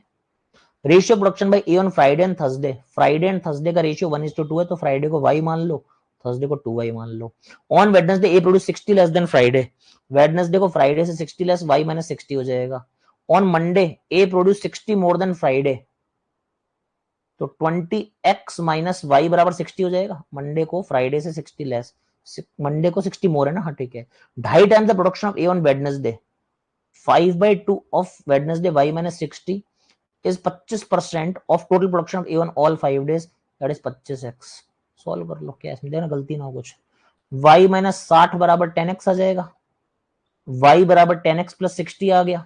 Ratio production by A on Friday and Thursday, Friday and Thursday का रेशियो 1:2 है तो फ्राइडे को y मान लो, थर्सडे को 2y मान लो। On Wednesday A produce 60 less than Friday, Wednesday को फ्राइडे से 60 लेस y माइनस 60 हो जाएगा। On Monday A produce 60 more than Friday, तो 20x माइनस y बराबर 60 हो जाएगा। मंडे को फ्राइडे से 60 लेस, मंडे को 60 मोर है ना, हाँ ठीक है। 2.5 times the production of A on Wednesday, 5/2 of Wednesday y minus 60 is 25% of total production of A on all 5 days, that is 25x। Solve कर लो, क्या इसमें देखना गलती ना हो कुछ। y माइनस 60 बराबर 10x आ जाएगा, y बराबर 10x प्लस 60 आ गया,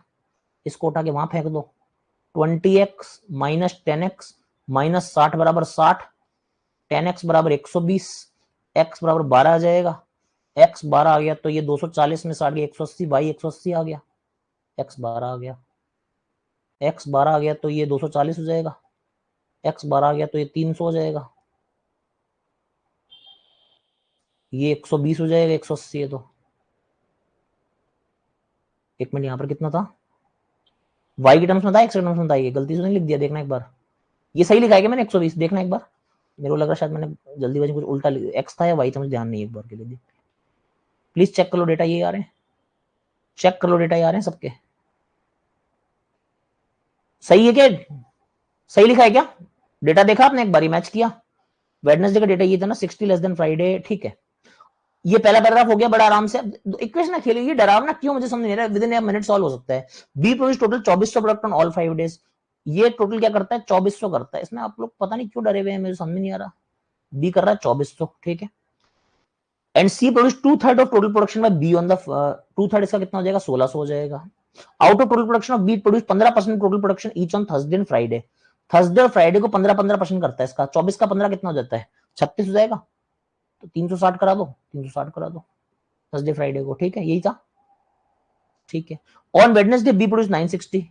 इसको उठा के वहां फेंक दो। 20x माइनस 10x माइनस 60 बराबर 60, 10x बराबर 120, x बराबर 12 आ जाएगा। x 12 आ गया तो ये 240 में 60 180, y 180 आ गया, x 12 आ गया। x 12 आ गया तो ये 240 हो जाएगा, x 12 आ गया तो ये 300 हो जाएगा, ये 120 हो जाएगा, 180 है तो एक मिनट, यहाँ पर कितना था? y के टर्म्स में था, x के टर्म्स में था? ये गलती से नहीं लिख दिया, देखना एक बार। ये सही लिखा है क्या मैंने 120? देखना एक बार, मेरे को लग रहा शायद मैंने जल्दीबाजी कुछ उल्टा x था या y था, मुझे ध्यान नहीं, एक बार के लिए प्लीज चेक कर लो डेटा, ये आ रहे हैं, चेक कर लो डेटा, ये आ रहे हैं सबके, सही है क्या? सही लिखा है क्या डेटा? देखा आपने एक बार मैच किया? वेडनेसडे का डेटा ये था ना 60 लेस देन फ्राइडे, ठीक है। ये पहला पैराग्राफ हो गया बड़ा आराम से। इक्वेशन खेलिए, ये डरावना क्यों मुझे समझ नहीं रहा, with in a minute solve हो सकता है। B produce total 2400 product on all 5 days, ये टोटल क्या करता है? 2400 करता है। इसमें आप लोग पता नहीं क्यों डरे हुए हैं, मुझे समझ नहीं आ रहा। बी कर रहा है 2400, ठीक है। And C produce 2/3 of total production by B on the 2/3, इसका कितना हो जाएगा? 1600 हो जाएगा। Out of total production of B produce 15% total production each on Thursday and Friday, Thursday और फ्राइडे को 15% करता है इसका। 24 का 15 कितना हो जाता है? 36 हो जाएगा, तो 360 करा दो, 360 करा दो थर्सडे फ्राइडे को, ठीक है। यही था, ठीक है। ऑन वेडनेसडे बी प्रोड्यूस 960,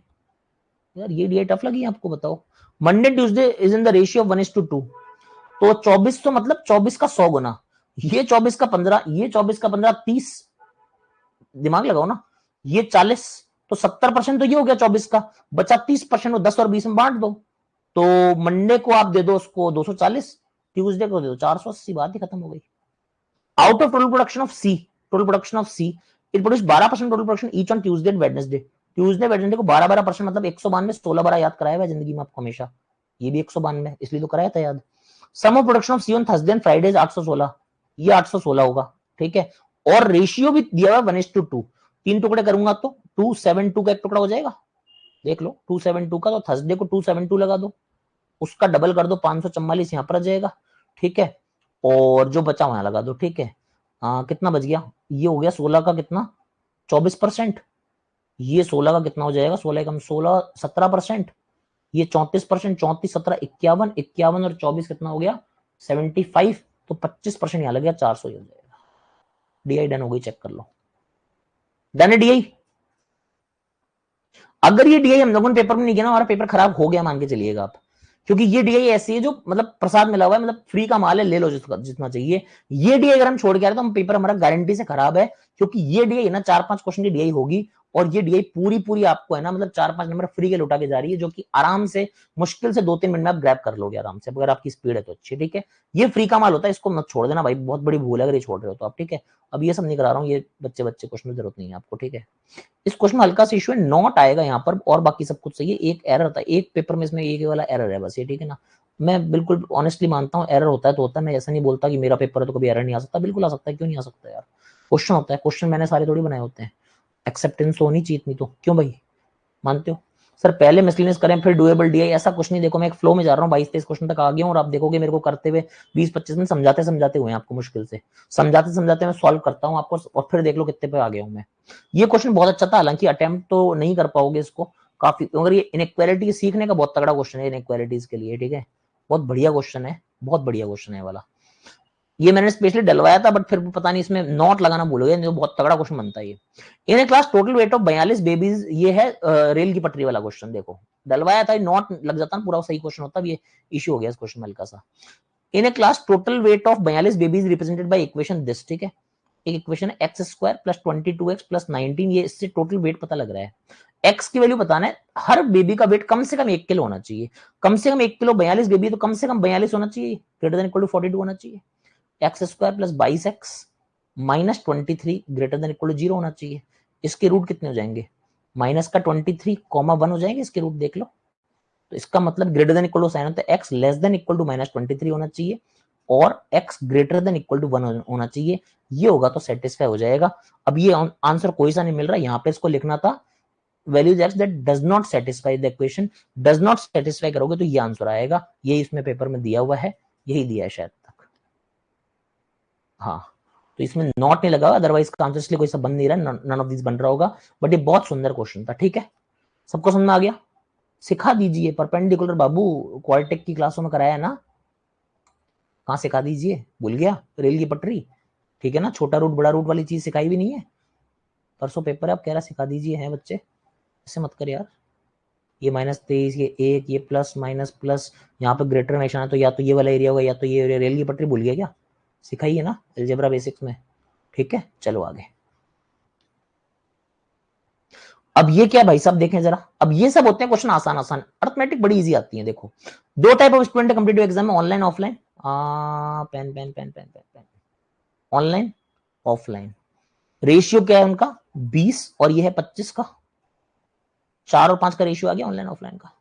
यार ये डीआई टफ लगी आपको, बताओ। Monday Tuesday is in the ratio 1:2, तो 24 तो मतलब 24 का 100 गुना, ये 24 का 15, ये 24 का 15, 30, दिमाग लगाओ ना, ये 40, तो 70% तो ये हो गया 24 का, बचा 30%, 10 और 20 में बांट दो। तो मंडे को आप दे दो उसको 240, ट्यूसडे को दे दो 480, बात ही खत्म हो गई। Out of total production of C, total production of C it produce 12% total production each on Tuesday and Wednesday, Tuesday Wednesday को 12% मतलब 192, 16 बार याद कराया हुआ जिंदगी में आपको हमेशा, ये भी 192 इसलिए तो कराया था याद। Sum of production of C on Thursday and Friday 816, ये 816 होगा, ठीक है। और रेशियो भी दिया हुआ 1:2, 3 टुकड़े करूंगा तो 272 का एक टुकड़ा हो जाएगा, देख लो 272 का, तो थर्सडे को 272 लगा दो, उसका डबल कर दो 544 यहाँ पर आ जाएगा, ठीक है। और जो बचा वहां लगा दो, ठीक है। कितना बच गया? ये हो गया 16 का कितना? 24%, ये 16 का कितना हो जाएगा? 16 कम 16 17%, ये 34%, 34 17 51, 51 और 24 कितना हो गया? 75, तो 25% यहाँ लग गया, 400 ही हो जाएगा। डीआई डन हो गई, चेक कर लो, डन है डीआई। अगर ये डीआई हम लोगों ने पेपर में नहीं किया ना, हमारा पेपर खराब हो गया मान के चलिएगा आप, क्योंकि ये डीआई ऐसी है जो मतलब प्रसाद मिला हुआ है, मतलब फ्री का माल है, ले लो जितना चाहिए। ये डीआई अगर हम छोड़ के आ रहे तो हम पेपर हमारा गारंटी से खराब है, क्योंकि ये डीआई ना 4-5 क्वेश्चन की डीआई होगी, और ये डीआई पूरी आपको है ना मतलब 4-5 नंबर फ्री के लुटा के जा रही है, जो कि आराम से मुश्किल से 2-3 मिनट में आप ग्रैब कर लोगे आराम से, अगर आपकी स्पीड है तो अच्छी, ठीक है। ये फ्री का माल होता है, इसको मत छोड़ देना भाई, बहुत बड़ी भूल है अगर ये छोड़ रहे हो तो आप, ठीक है। अब ये सब नहीं करा रहा हूँ, ये बच्चे क्वेश्चन की जरूरत नहीं है आपको, ठीक है। इस क्वेश्चन में हल्का सा इशू है, नॉट आएगा यहाँ पर, और बाकी सब कुछ सही है। एक एरर था एक पेपर में, इसमें एक वाला एरर है बस, ये ठीक है ना। मैं बिल्कुल ऑनेस्टली मानता हूँ एरर होता है तो होता है, मैं ऐसा नहीं बोलता कि मेरा पेपर है तो कभी एरर नहीं आ सकता, बिल्कुल आ सकता है, क्यों नहीं आ सकता यार। क्वेश्चन होता है, क्वेश्चन मैंने सारे थोड़ी बनाए होते हैं, एक्सेप्टेंस होनी चाहिए इतनी तो, क्यों भाई मानते हो? सर पहले मिसलिनियस करें फिर डुएबल डीआई, ऐसा कुछ नहीं। देखो मैं एक फ्लो में जा रहा हूँ, 22-23 क्वेश्चन तक आ गया हूँ, और आप देखोगे मेरे को करते हुए 20-25 मिनट समझाते हुए आपको, मुश्किल से समझाते मैं सॉल्व करता हूँ आपको, और फिर देख लो कितने पे आ गया हूँ मैं। ये क्वेश्चन बहुत अच्छा था, हालांकि अटेम्प्ट तो नहीं कर पाओगे इसको, काफी, अगर ये इनइक्वालिटी सीखने का बहुत तगड़ा क्वेश्चन है इनइक्वालिटीज के लिए, ठीक है, बहुत बढ़िया क्वेश्चन है, बहुत बढ़िया क्वेश्चन है वाला। ये मैंने स्पेशली डलवाया था, बट फिर पता नहीं इसमें नोट लगाना भूल गया, जो बहुत तगड़ा क्वेश्चन बनता है ये। In a class total weight of 42 babies, ये है रेल की पटरी वाला क्वेश्चन। देखो डलवाया था, नोट लग जाता ना पूरा सही क्वेश्चन होता, ये इश्यू हो गया इस क्वेश्चन में हल्का सा। In a class total weight of 42 babies represented by equation this, ठीक है, एक इक्वेशन है x square plus 22x plus 19, ये इससे टोटल वेट पता लग रहा है। एक्स की वैल्यू बताना है, हर बेबी का वेट कम से कम 1 किलो होना चाहिए, कम से कम 1 किलो, 42 बेबी तो कम से कम 42 होना चाहिए, ग्रेटर देन इक्वल टू 42 होना चाहिए। X square plus 22x minus 23 greater than equal to 0 होना चाहिए। इसके रूट कितने हो जाएंगे, माइनस का 23 कॉमा 1 हो जाएंगे, इसके रूट देख लो। तो इसका मतलब greater than equal to sign होता है x less than equal to minus 23 होना चाहिए और x greater than equal to 1 होना चाहिए। ये होगा तो सेटिस्फाई हो जाएगा। अब ये आंसर कोई सा नहीं मिल रहा, यहां पे इसको लिखना था values x that does not satisfy the equation, does not satisfy करोगे तो ये आंसर आएगा, यही इसमें पेपर में दिया हुआ है, यही दिया है शायद तक। हाँ तो इसमें नॉट नहीं लगा, अदरवाइज का आंसर इसलिए कोई सा बन नहीं रहा, नन ऑफ दिस बन रहा होगा, बट ये बहुत सुंदर क्वेश्चन था। ठीक है, सबको समझ में आ गया? सिखा दीजिए परपेंडिकुलर, बाबू क्वालिटेक की क्लासों में कराया है ना, कहां सिखा दीजिए, भूल गया? रेल की पटरी, ठीक है ना, छोटा रूट बड़ा रूट वाली चीज सिखाई भी नहीं है, परसों पेपर है, आप कह रहा सिखा दीजिए, हैं बच्चे ऐसे मत कर यार। ये -23, ये 1, ये प्लस माइनस प्लस, यहाँ पे ग्रेटर में निशान है, तो या तो ये वाला एरिया होगा या तो ये रेल की पटरी, भूल गया क्या? सिखाई है ना अलजेब्रा बेसिक्स में, ठीक है, चलो आगे। अब ये क्या भाई साहब देखें जरा, अब ये सब होते हैं क्वेश्चन आसान आसान, अर्थमेटिक बड़ी इजी आती है। देखो दो type of student competitive exam में, online offline, pen pen pen pen pen pen, online offline. Ratio क्या है उनका 20 और ये है 25 का, 4 और 5 का रेशियो आ गया ऑनलाइन ऑफलाइन का।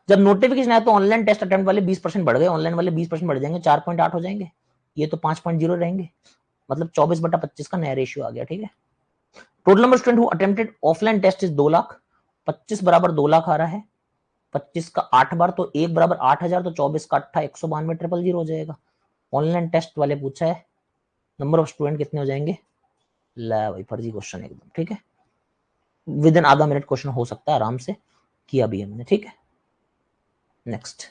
जब नोटिफिकेशन आया तो ऑनलाइन टेस्ट अटेम्प्ट वाले 20% बढ़ गए, ऑनलाइन वाले 20% बढ़ जाएंगे, 4.8 हो जाएंगे, ये तो 5.0 रहेंगे, मतलब 24/25 का नया रेशियो आ गया। ठीक है, total number student who attempted offline test is 2 lakh, 25 बराबर 2 लाख आ रहा है, 25 का 8 बार तो 1 बराबर 8,000, तो 24 का 8 192 000 हो जाएगा। ऑनलाइन टेस्ट वाले पूछा है नंबर ऑफ स्टूडेंट कितने हो जाएंगे, ला भाई फर्जी क्वेश्चन एकदम। ठीक है, विद इन आधा मिनट क्वेश्चन हो सकता है, आराम से किया भी हमने। ठीक है, नेक्स्ट,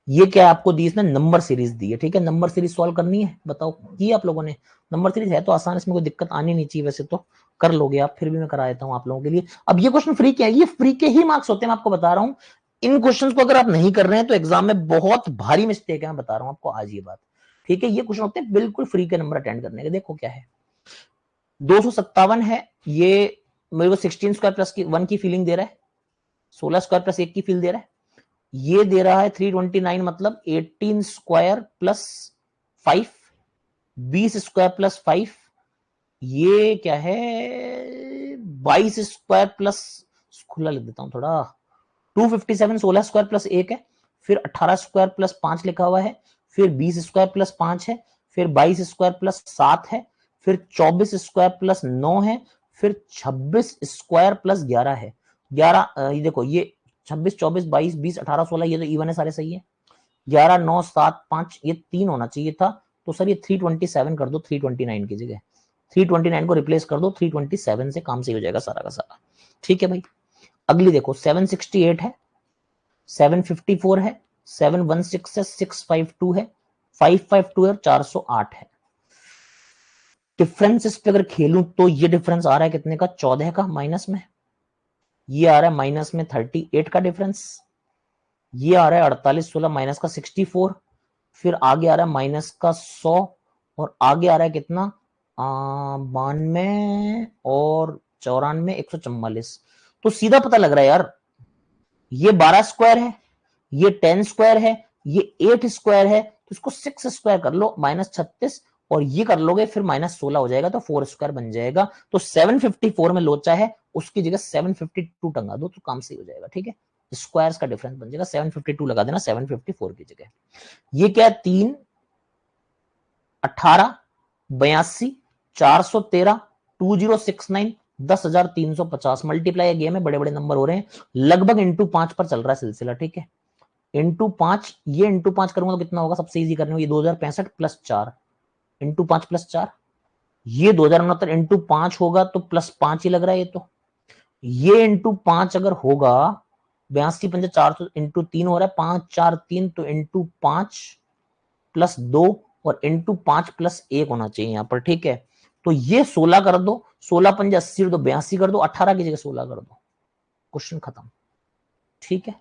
ये क्या आपको दी इसने, नंबर सीरीज दी है। ठीक है, नंबर सीरीज सॉल्व करनी है, बताओ की आप लोगों ने? नंबर सीरीज है तो आसान, इसमें कोई दिक्कत आनी नहीं चाहिए, वैसे तो कर लोगे आप, फिर भी मैं करा देता हूं आप लोगों के लिए। अब ये क्वेश्चन फ्री के हैं, ये फ्री के ही मार्क्स होते हैं, मैं आपको बता रहा हूं। इन क्वेश्चंस को अगर आप नहीं कर रहे हैं तो एग्जाम में बहुत भारी मिस्टेक है, मैं बता रहा हूं आपको आज ये बात। ठीक है, ये क्वेश्चन होते हैं बिल्कुल फ्री के नंबर अटेंड करने के। देखो क्या है, 257 है, ये मेरे को 16 स्क्वायर प्लस 1 की फीलिंग दे रहा है, 16 स्क्वायर प्लस 1 की फील दे रहा है, ये दे रहा है 329, मतलब 18 स्क्वायर प्लस 5, 20 स्क्वायर प्लस 5, ये क्या है 22 स्क्वायर प्लस, खुला लिख देता हूं थोड़ा, 257, 16 स्क्वायर प्लस 1 है, फिर 18 स्क्वायर प्लस 5 लिखा हुआ है, फिर 20 स्क्वायर प्लस 5 है, फिर 22 स्क्वायर प्लस 7 है, फिर 24 स्क्वायर प्लस 9 है, फिर 26 स्क्वायर प्लस 11 है। 11 ये देखो, ये 26, 24, 22, 20, 18, 16, ये तो इवन है, सारे सही है। 11, 9, 7, 5, ये 3 होना चाहिए था, तो सर ये 327 कर दो, 329 की जगह 329 को रिप्लेस कर दो 327 से, काम सही हो जाएगा सारा का सारा। ठीक है भाई, अगली देखो 768 है, 754 है, 716 है, 652 है, 552 है और 408 है। डिफरेंस इस पे अगर खेलूं तो ये डिफरेंस आ रहा है कितने का, 14 का माइनस में, ये आ रहा है माइनस में 38 का डिफरेंस, ये आ रहा है 48, 16 माइनस का 64, फिर आगे आ रहा है माइनस का 100, और आगे आ रहा है कितना 92 और 94, 144। तो सीधा पता लग रहा है यार, ये 12 स्क्वायर है, ये 10 स्क्वायर है, ये 8 स्क्वायर है, तो इसको 6 स्क्वायर कर लो -36, और ये कर लोगे फिर -16 हो जाएगा, तो 4 स्क्वायर बन जाएगा। तो 754 में लोचा है, उसकी जगह 752 टंगा दो तो काम सही हो जाएगा। ठीक है, स्क्वायर्स का डिफरेंस बन जाएगा, 752 लगा देना 754 की जगह। ये क्या है 3, 18, 82, 413, 2069, 10,350 मल्टीप्लाई गेम है, बड़े बड़े नंबर हो रहे हैं, लगभग इंटू 5 पर चल रहा है सिलसिला। ठीक है, इंटू 5, ये इंटू 5 करूंगा तो कितना होगा, सबसे इजी करने में, ये 2065 प्लस 4 इंटू 5 प्लस 4, ये 2069 इंटू 5 होगा तो +5 ही लग रहा है, ये तो ये इंटू 5 अगर होगा, 82 पंजा 400 इंटू 3 हो रहा है, 5 4 3, तो इंटू 5 प्लस 2 और इंटू 5 प्लस 1 होना चाहिए यहां पर, ठीक है। तो ये 16 कर दो, 16 पंजा 80 तो 82 कर दो, 18 की जगह 16 कर दो, क्वेश्चन खत्म, ठीक है।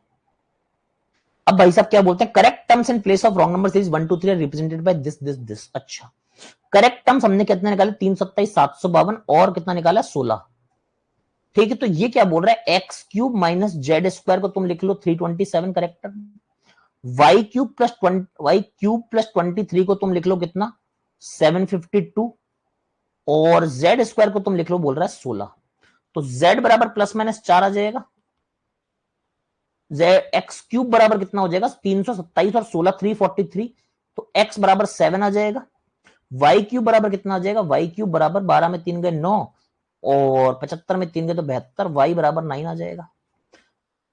अब भाई साहब क्या बोलते हैं, correct terms in place of wrong number is 1 2 3 represented by this this this. अच्छा, करेक्ट टर्म्स हमने कितने निकाले, 327 752 और कितना निकाला 16, ठीक है। तो ये क्या बोल रहा है, x cube minus z square को तुम लिख लो 327 correct term, y cube plus 23 को तुम लिख लो कितना 752, और जेड स्क्वायर को तुम लिख लो बोल रहा है 16। तो जेड बराबर प्लस माइनस 4 आ जाएगा, एक्स क्यूब बराबर कितना हो जाएगा 327 और 16 343, तो एक्स बराबर 7 आ जाएगा। वाई क्यूब बराबर कितना आ जाएगा, वाई क्यूब बराबर 12 में 3 गए 9 और 75 में 3 गए तो 72, वाई बराबर 9 आ जाएगा।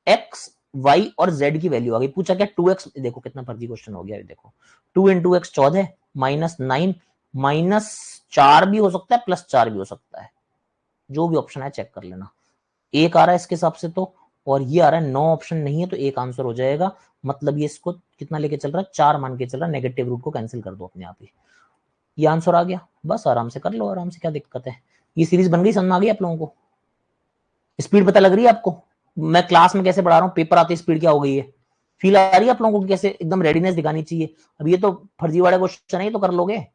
एक्स वाई और जेड की वैल्यू आ गई, पूछा क्या 2x, देखो कितना फर्जी क्वेश्चन हो गया, देखो 2 इंटू एक्स 14 माइनस 9 माइनस 4 भी हो सकता है प्लस 4 भी हो सकता है, जो भी ऑप्शन है चेक कर लेना। एक आ रहा है इसके हिसाब से तो, और ये आ रहा है 9 ऑप्शन नहीं है तो एक आंसर हो जाएगा, मतलब ये इसको कितना लेके चल रहा है 4 मान के चल रहा है, नेगेटिव रूट को कैंसिल कर दो अपने आप ही, ये आंसर आ गया। बस आराम से कर लो, आराम से, क्या दिक्कत है। ये सीरीज बन गई, समझ में आ गई आप लोगों को, स्पीड पता लग रही है आपको, मैं क्लास में कैसे पढ़ा रहा हूँ, पेपर आते स्पीड क्या हो गई है, फील आ रही है आप लोगों को कैसे एकदम रेडीनेस दिखानी चाहिए। अब ये तो फर्जी वाले क्वेश्चन है, ये तो कर लोगे,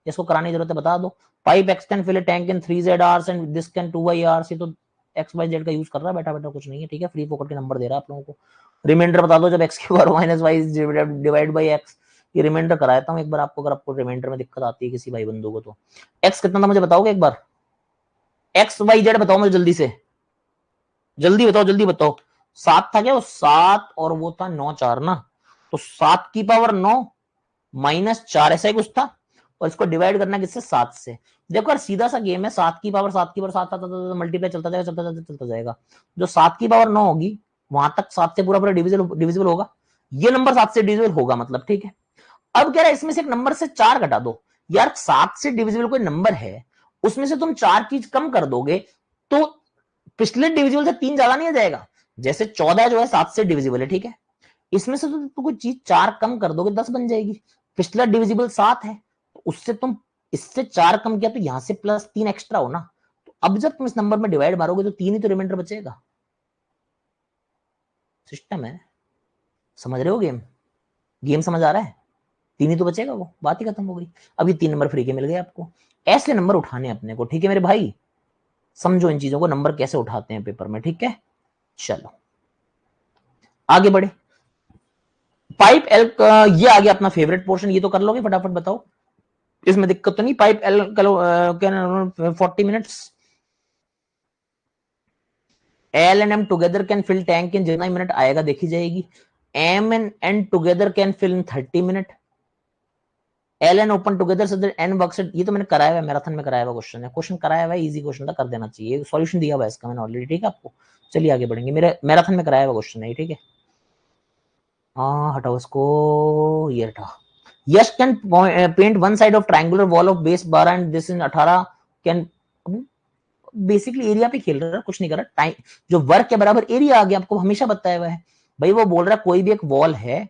इसको कराने की जरूरत है बता दो। Pipe x can fill a tank in 3z hours and this can 2y hours, ये तो एक्स वाई जेड का यूज कर रहा है, बैठा बैठा कुछ नहीं है, ठीक है, फ्री फोकट के नंबर दे रहा है आप लोगों को। रिमाइंडर बता दो, जब एक्स के बार minus y divide by x, ये रिमाइंडर कराता हूँ एक बार आपको, अगर आपको रिमाइंडर में दिक्कत आती है किसी भाई बंधु को तो। एक्स कितना था मुझे बताओगे एक बार, एक्स वाई जेड बताओ मुझे जल्दी से, जल्दी बताओ जल्दी बताओ। 7 था क्या, वो 7 और वो था 9 4 ना, तो 7 की पावर 9 माइनस 4 ऐसा ही कुछ था, और इसको डिवाइड करना किससे 7 से। देखो यार सीधा सा गेम है, 7 की पावर 7 की पावर 7 आता मल्टीप्लाई चलता जाएगा चलता जाएगा चलता जाएगा, जो 7 की पावर 9 होगी वहां तक 7 से पूरा पूरा डिविजिबल होगा, ये नंबर 7 से डिविजिबल होगा मतलब, ठीक है। अब कह रहा है इसमें से एक नंबर से 4 घटा दो, यार 7 से डिविजिबल कोई नंबर है, उसमें से तुम 4 चीज कम कर दोगे तो पिछले डिविजिबल से 3 ज्यादा नहीं आ जाएगा। जैसे 14 जो है 7 से डिविजिबल है, ठीक है, इसमें से तो कोई चीज 4 कम कर दोगे 10 बन जाएगी, पिछला डिविजिबल 7 है, तो उससे तुम इससे 4 कम किया तो यहां से प्लस 3 एक्स्ट्रा हो ना, तो अब जब तुम इस नंबर में डिवाइड मारोगे तो 3 ही तो रिमाइंडर बचेगा। सिस्टम है, समझ रहे हो गेम, गेम समझ आ रहा है, 3 ही तो बचेगा, वो बात ही खत्म हो गई। अब ये 3 नंबर फ्री के मिल गए आपको, ऐसे नंबर उठाने अपने को, ठीक है मेरे भाई, समझो इन चीजों को, नंबर कैसे उठाते हैं पेपर में, ठीक है। चलो आगे बढ़े, पाइप एल, ये आ गया अपना फेवरेट पोर्शन, ये तो कर लोगे फटाफट बताओ, इसमें दिक्कत तो नहीं। Pipe L 40 minutes, L and M together can fill tank in, जितना मिनट आएगा देखी जाएगी। M and N together can fill in 30 minute, L N open together so that N works, ये तो मैंने कराया हुआ, मैराथन में कराया हुआ क्वेश्चन है, क्वेश्चन कराया हुआ, इजी क्वेश्चन था, कर देना चाहिए, सॉल्यूशन दिया हुआ है इसका मैंने ऑलरेडी, ठीक है आपको। चलिए आगे बढ़ेंगे, मेरे मैराथन में कराया हुआ क्वेश्चन है, ठीक है। हाँ हटाओ इसको, ये हटा। Yash can paint one side of triangular wall of base 12 and this in 18 can, basically area पे खेल रहा है, कुछ नहीं कर रहा, टाइम जो वर्क के बराबर एरिया आ गया, आपको हमेशा बताया हुआ है भाई। वो बोल रहा है कोई भी एक वॉल है,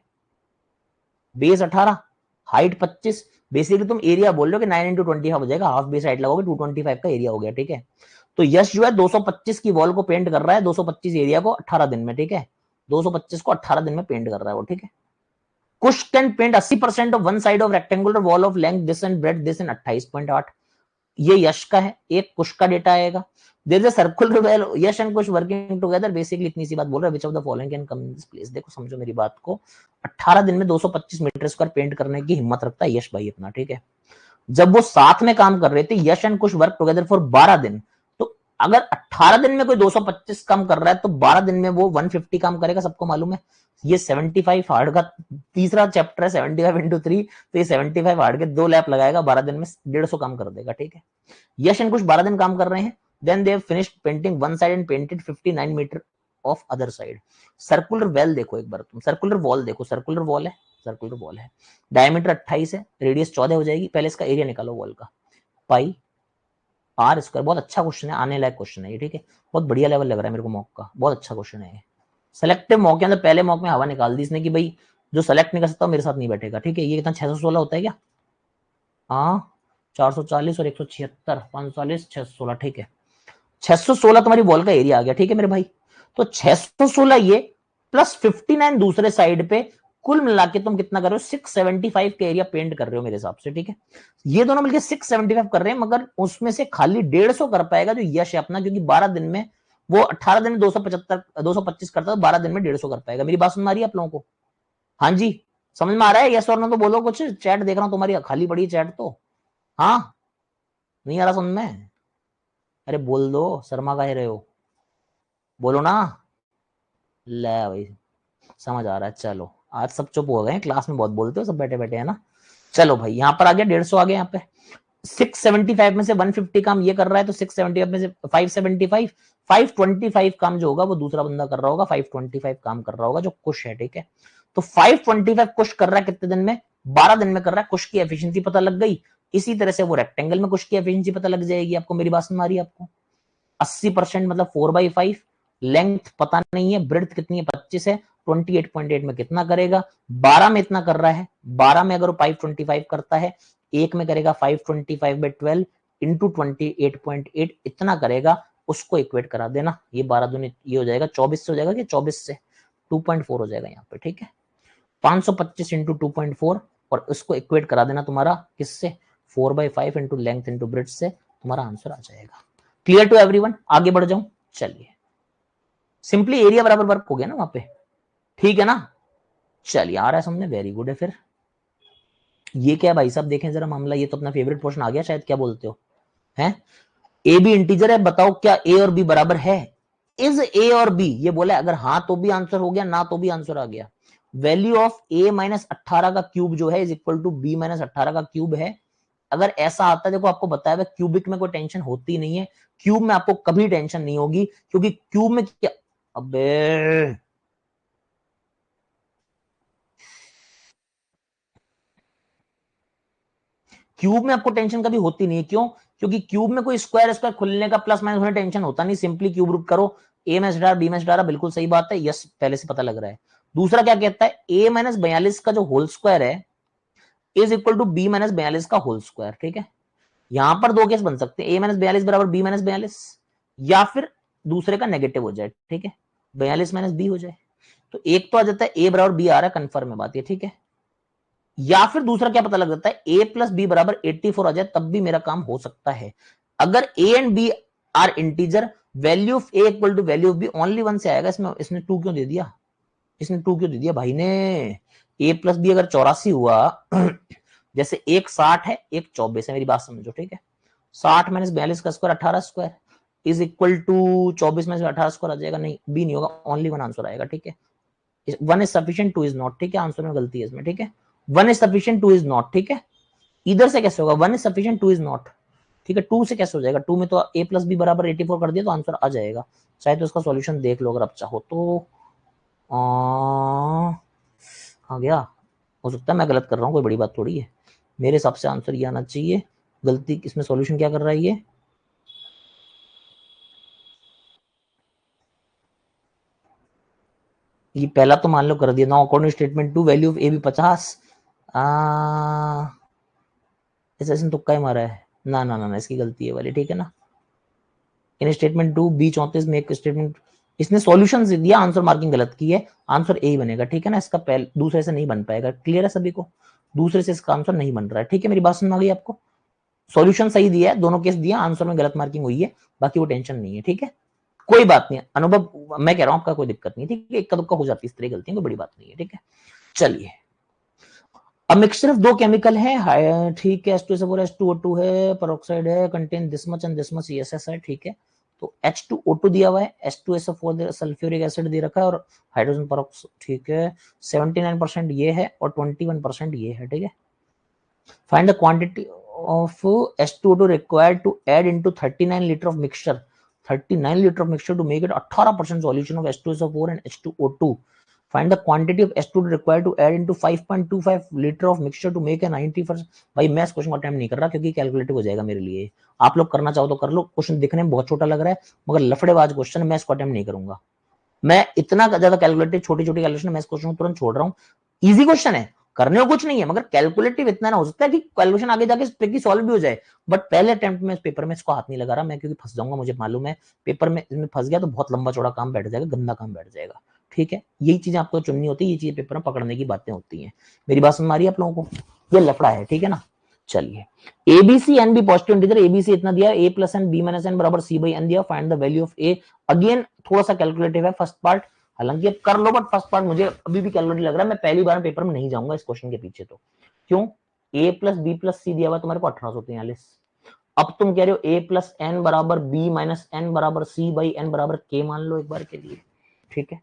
बेस 18 हाइट 25, बेसिकली तुम एरिया बोल रहे हो कि 9 इंटू 25 हो जाएगा, हाफ बेस हाइट लगाओगे 225 का एरिया हो गया, ठीक है। तो यश जो है 225 की वॉल को पेंट कर रहा है, 225 एरिया को 18 दिन में, ठीक है, 225 को 18 दिन में पेंट कर रहा है वो, ठीक है। Kush can paint 80% of one side of rectangular wall of length this and breadth this in 28.8, ये यश का है, एक कुश का डेटा आएगा। There is a circular well Yash and Kush working together, basically इतनी सी बात बोल रहा है, which of the following can come in this place. देखो समझो मेरी बात को, 18 दिन में 225 मीटर स्क्वायर पेंट करने की हिम्मत रखता है यश भाई अपना, ठीक है। जब वो साथ में काम कर रहे थे Yash and Kush work together for 12 दिन, तो अगर 18 दिन में कोई 225 काम कर रहा है तो 12 दिन में वो 150 काम करेगा, सबको मालूम है। ये 75 हार्ड का तीसरा चैप्टर है, 75 इंटू 3, तो ये 75 हार्ड के 2 लैप लगाएगा, 12 दिन में 150 काम कर देगा, ठीक है। यश एंड कुश 12 दिन काम कर रहे हैं, then they finished painting one side and painted 59 metre of other side. Circular well देखो एक बार तुम, सर्कुलर वॉल देखो, सर्कुलर वॉल है, सर्कुलर वॉल है, डायमीटर 28 है, रेडियस 14 हो जाएगी, पहले इसका एरिया निकालो वॉल का, पाई आर स्क्वायर, बहुत अच्छा क्वेश्चन है, आने लायक क्वेश्चन है ये, ठीक है, बहुत बढ़िया लेवल लग रहा है मेरे को मॉक का, बहुत अच्छा क्वेश्चन है। सेलेक्टिव मॉक के अंदर पहले मॉक में हवा निकाल दी इसने कि भाई जो सेलेक्ट नहीं कर सकता मेरे साथ नहीं बैठेगा, ठीक है। ये कितना 616 होता है क्या? हाँ 440 और 176, 540, 616, ठीक है। 616 तुम्हारी बॉल का एरिया आ गया, ठीक है मेरे भाई। तो 616 ये प्लस 59 दूसरे साइड पे, कुल मिला के तुम कितना कर रहे हो? 675 का एरिया पेंट कर रहे हो मेरे हिसाब से, ठीक है। ये दोनों मिलकर 675 कर रहे हैं, मगर उसमें से खाली 150 कर पाएगा जो यश है अपना, क्योंकि 12 दिन में वो 18 दिन में 225 करता है, 12 दिन में 150 कर पाएगा। मेरी बात सुन आ रही है आप लोगों को? हाँ जी, समझ में आ रहा है? यस और नो तो बोलो कुछ, चैट देख रहा हूं तुम्हारी खाली पड़ी है चैट तो। हाँ नहीं आ रहा समझ में? अरे बोल दो, शर्मा का रहे हो, बोलो ना। ले भाई समझ आ रहा है। चलो आज सब चुप हो गए, क्लास में बहुत बोलते हो सब बैठे बैठे, है ना। चलो भाई यहाँ पर आ गया 150, आ गया यहाँ पे 675 में से 150 काम ये कर रहा है, तो 675 में से 575, 525 काम जो होगा वो दूसरा बंदा कर रहा होगा, 525 काम कर रहा होगा जो कुश है, ठीक है। तो 525 कुश कर रहा है कितने दिन में? 12 दिन में कर रहा है। कुश की एफिशिएंसी पता लग गई। इसी तरह से वो रेक्टेंगल में कुश की एफिशिएंसी पता लग जाएगी आपको। मेरी बात सुन आ रही है आपको? 80% मतलब 4/5। लेंथ पता नहीं है, ब्रेड्थ कितनी है? 25 है। 28.8 में कितना करेगा? 12 में इतना कर रहा है। 12 में अगर 525 करता है, एक में करेगा 525/12 इंटू 28.8 इतना करेगा। उसको इक्वेट करा देना। ये 12 दूनी ये हो जाएगा 24 से, हो जाएगा कि 24 से 2.4 हो जाएगा यहाँ पे, ठीक है। 525 इंटू 2.4 और उसको इक्वेट करा देना तुम्हारा किससे? 4/5 इंटू लेंथ इंटू ब्रेड्थ से, तुम्हारा आंसर आ जाएगा। Clear to everyone? आगे बढ़ जाऊं? चलिए, सिंपली एरिया बराबर वर्क हो गया ना वहां पे, ठीक है ना। चलिए आ रहा है समझे, वेरी गुड है। फिर ये क्या है भाई साहब, देखें जरा मामला, ये तो अपना फेवरेट पोर्शन आ गया शायद, क्या बोलते हो? हैं, ए बी इंटीजर है, बताओ क्या ए और बी बराबर है? इज ए और बी, ये बोला अगर हाँ तो भी आंसर हो गया, ना तो भी आंसर आ गया। वैल्यू ऑफ ए माइनस 18 का क्यूब जो है is equal to B minus 18 का क्यूब है। अगर ऐसा आता है, देखो आपको बताया हुआ क्यूबिक में कोई टेंशन होती नहीं है, क्यूब में आपको कभी टेंशन नहीं होगी, क्योंकि क्यूब में क्या, अबे क्यूब में आपको टेंशन कभी होती नहीं है। क्यों? क्योंकि क्यूब में कोई स्क्वायर स्क्वायर खुलने का प्लस माइनस होने टेंशन होता नहीं, सिंपली क्यूब रूट करो। ए माइनस डारा बी माइनस डारा, बिल्कुल सही बात है, यस पहले से पता लग रहा है। दूसरा क्या कहता है? ए माइनस 42 का जो होल स्क्वायर है is equal to B minus 42 का होल स्क्वायर, ठीक है। यहां पर दो केस बन सकते हैं, ए माइनस 42 बराबर बी माइनस 42, या फिर दूसरे का नेगेटिव हो जाए, ठीक है, 42 माइनस बी हो जाए। तो एक तो आ जाता है ए बराबर बी आ रहा है, कंफर्म है बात ये, ठीक है। या फिर दूसरा क्या पता लग जाता है, ए प्लस बी बराबर 84 आ जाए, तब भी मेरा काम हो सकता है। अगर A and B are integer, value of A equal to value of B only 1 से आएगा। इसमें इसने 2 क्यों दे दिया? इसने 2 क्यों दे दिया भाई ने? ए प्लस बी अगर 84 हुआ जैसे एक 60 है एक 24 है, मेरी बात समझो, ठीक है। 60 माइनस 42 का square 18 square is equal to 24 में से 18 स्क्वायर आ जाएगा। नहीं, बी नहीं होगा, ओनली 1 आंसर आएगा, ठीक है। 1 इज सफिशिएंट, 2 इज नॉट, ठीक है। आंसर में गलती है इसमें, ठीक है। 1 इज सफिशिएंट, 2 इज नॉट, ठीक है। इधर से कैसे होगा? 1 इज सफिशिएंट, 2 इज नॉट, ठीक है। 2 से कैसे हो जाएगा? 2 में तो ए प्लस बी बराबर 84 कर दिया तो आंसर आ जाएगा। चाहे तो इसका सॉल्यूशन देख लो अगर आप चाहो तो। आ गया। हो सकता है मैं गलत कर रहा हूँ, कोई बड़ी बात थोड़ी है। मेरे हिसाब से आंसर ये आना चाहिए। गलती इसमें सॉल्यूशन क्या कर रहा है ये पहला तो मान लो कर दिया। Now according statement to value of A B 50। ऐसा इसने तुक्का ही मारा है। ना ना ना, इसकी गलती है वाली, ठीक है ना। इन स्टेटमेंट टू बी 34 में एक स्टेटमेंट, इसने सॉल्यूशन से दिया, आंसर मार्किंग गलत की है, आंसर ए ही बनेगा, ठीक है ना। इसका पहले दूसरे से नहीं बन पाएगा, क्लियर है सभी को? दूसरे से इसका आंसर नहीं बन रहा है, ठीक है। मेरी बात समझ आ गई आपको? सॉल्यूशन सही दिया है, दोनों केस दिया, आंसर में गलत मार्किंग हुई है, बाकी वो टेंशन नहीं है, ठीक है। कोई बात नहीं, अनुभव मैं कह रहा हूं आपका कोई दिक्कत नहीं, ठीक है। एक दुक्का हो जाती है, इस तरह गलती, कोई बड़ी बात नहीं है, ठीक है। चलिए, अब मिक्सचर ऑफ दो केमिकल है, ठीक है। H2SO4 H2O2 है, पेरोक्साइड है, contain this much and this much ESS है, ठीक है। तो H2O2 दिया हुआ है, H2SO4 सल्फ्यूरिक एसिड दे रखा है और हाइड्रोजन पेरोक्साइड, ठीक है। 79% ये है और 21% ये है, ठीक है। Find the quantity of H2O2 required to add into 39 litre of mixture, 39 litre of mixture to make it 18% solution of H2SO4 and H2O2। Find the quantity of acid required to add into 5.25 litre of mixture to make a 90%। भाई मैं इस क्वेश्चन को अटेम्प्ट नहीं कर रहा क्योंकि कैलकुलेटिव हो जाएगा मेरे लिए। आप लोग करना चाहो तो कर लो, क्वेश्चन दिखने में बहुत छोटा लग रहा है मगर लफड़ेबाज क्वेश्चन, मैं इसको अटेम्प्ट नहीं करूंगा। मैं इतना ज्यादा कैलकुलेटिव छोटी छोटी कैलकुलेशन मैं इस क्वेश्चन को तुरंत छोड़ रहा हूँ। इजी क्वेश्चन है, करने को कुछ नहीं है, मगर कैलकुलेटिव इतना ना हो सकता है कि कैलकुलेशन आगे जाके ट्रिकी सॉल्व भी हो जाए। बट पहले अटेम्प्ट में इस पेपर में इसको हाथ नहीं लगा रहा मैं, क्योंकि फंस जाऊंगा, मुझे मालूम है पेपर में इसमें फंस गया तो बहुत लंबा चौड़ा काम बैठ जाएगा, गंदा काम बैठ जाएगा। ठीक है, यही चीजें आपको चुननी होती है, ये चीजें पेपर में पकड़ने की बातें होती हैं। मेरी बात समझ आ रही है आप लोगों को? ये लफड़ा है, ठीक है ना। चलिए, A B C N be positive integer, A B C इतना दिया, A plus N B minus N बराबर सी बाई एन दिया, find the value of A. Again थोड़ा सा कैलकुलेटिव है फर्स्ट पार्ट, हालांकि अब कर लो, बट फर्स्ट पार्ट मुझे अभी भी कैलकुलेटिव लग रहा है। मैं पहली बार पेपर में नहीं जाऊंगा इस क्वेश्चन के पीछे। तो क्यों? ए प्लस बी प्लस सी दिया हुआ तुम्हारे को 1843। अब तुम कह रहे हो ए प्लस एन बराबर बी माइनस एन बराबर सी बाई एन बराबर के मान लो एक बार के लिए, ठीक है।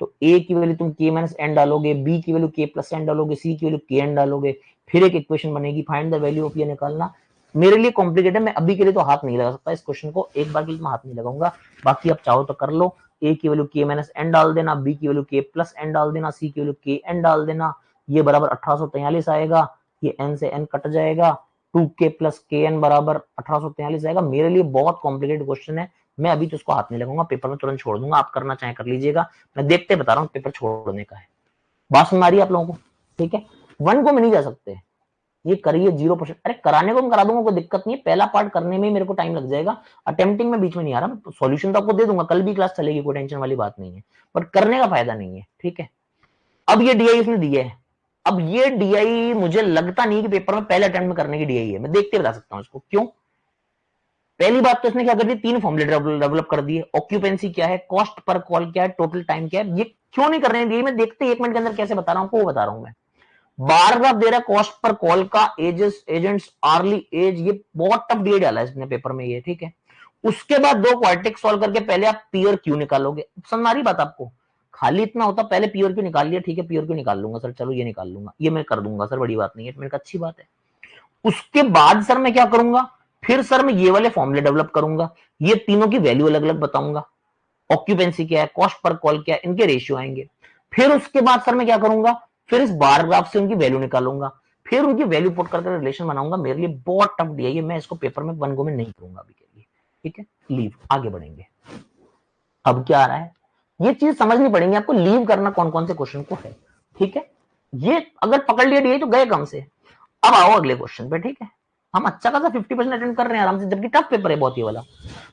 तो ए की वैल्यू तुम के माइनस एन डालोगे, बी की वैल्यू के प्लस एन डालोगे, सी की वैल्यू के एन डालोगे, फिर एक इक्वेशन बनेगी, फाइंड द वैल्यू ऑफ ये निकालना। मेरे लिए कॉम्प्लिकेटेड है, मैं अभी के लिए तो हाथ नहीं लगा सकता इस क्वेश्चन को, एक बार के लिए मैं हाथ नहीं लगाऊंगा। बाकी आप चाहो तो कर लो, ए की वैल्यू के माइनस एन डाल देना, बी की वैल्यू के प्लस एन डाल देना, सी की वैल्यू के एन डाल देना, ये बराबर 1843 आएगा, ये एन से एन कट जाएगा, 2k प्लस के एन बराबर 1843 आएगा। मेरे लिए बहुत कॉम्प्लिकेटेड क्वेश्चन है, मैं अभी तो इसको हाथ नहीं लगाऊंगा, पेपर में तुरंत छोड़ दूंगा, आप करना चाहे कर लीजिएगा, मैं देखते बता रहा हूँ पेपर छोड़ने का है। बात सुन मारी आप लोगों को, ठीक है। 1 को में नहीं जा सकते, ये करिए 0%। अरे कराने को मैं करा दूंगा, कोई दिक्कत नहीं है, पहला पार्ट करने में ही मेरे को टाइम लग जाएगा, अटेम्प्टिंग में बीच में नहीं आ रहा, सॉल्यूशन तो आपको दे दूंगा, कल भी क्लास चलेगी, कोई टेंशन वाली बात नहीं है, बट करने का फायदा नहीं है, ठीक है। अब ये डीआई इसने दिए है, अब ये डीआई मुझे लगता नहीं कि पेपर में पहले अटेम्प्ट में करने की डीआई है, मैं देखते बता सकता हूँ इसको। क्यों? पहली बात तो इसने क्या कर दी, 3 फॉर्मूले डेवलप कर दिए, ऑक्यूपेंसी क्या है, कॉस्ट पर कॉल क्या है, टोटल टाइम क्या है। ये क्यों नहीं कर रहे हैं, मैं देखते 1 मिनट के अंदर कैसे बता रहा हूँ, वो बता रहा हूँ मैं। बार बार दे रहा है कॉस्ट पर कॉल का, एजेस एजेंट्स आर्ली एज, ये बहुत टफ डीए डाला है इसने पेपर में, ये ठीक है। उसके बाद 2 क्वाड्रेटिक सॉल्व करके पहले आप पी और क्यू निकालोगे, समझ आ रही बात आपको? खाली इतना होता पहले पी और क्यू निकाल लिया, ठीक है, पी और क्यू निकाल लूंगा सर, चलो ये निकाल लूंगा, ये मैं कर दूंगा सर, बड़ी बात नहीं है, मेरे को अच्छी बात है। उसके बाद सर मैं क्या करूंगा, फिर सर मैं ये वाले फॉर्मूले डेवलप करूंगा, ये तीनों की वैल्यू अलग अलग बताऊंगा, ऑक्यूपेंसी क्या है, कॉस्ट पर कॉल क्या है, इनके रेशियो आएंगे। फिर उसके बाद सर मैं क्या करूंगा, फिर इस बार ग्राफ से उनकी वैल्यू निकालूंगा, फिर उनकी वैल्यू पुट करके रिलेशन बनाऊंगा। मेरे लिए बहुत टफ डी है, मैं इसको पेपर में 1 गो में नहीं करूंगा अभी के लिए, ठीक है। लीव, आगे बढ़ेंगे। अब क्या आ रहा है, ये चीज समझनी पड़ेगी आपको, लीव करना कौन कौन से क्वेश्चन को है, ठीक है। ये अगर पकड़ लिया डी तो गए कम से। अब आओ अगले क्वेश्चन पे, ठीक है। हम अच्छा खासा 50% अटेंड कर रहे हैं आराम से, जबकि टफ पेपर है बहुत ये वाला।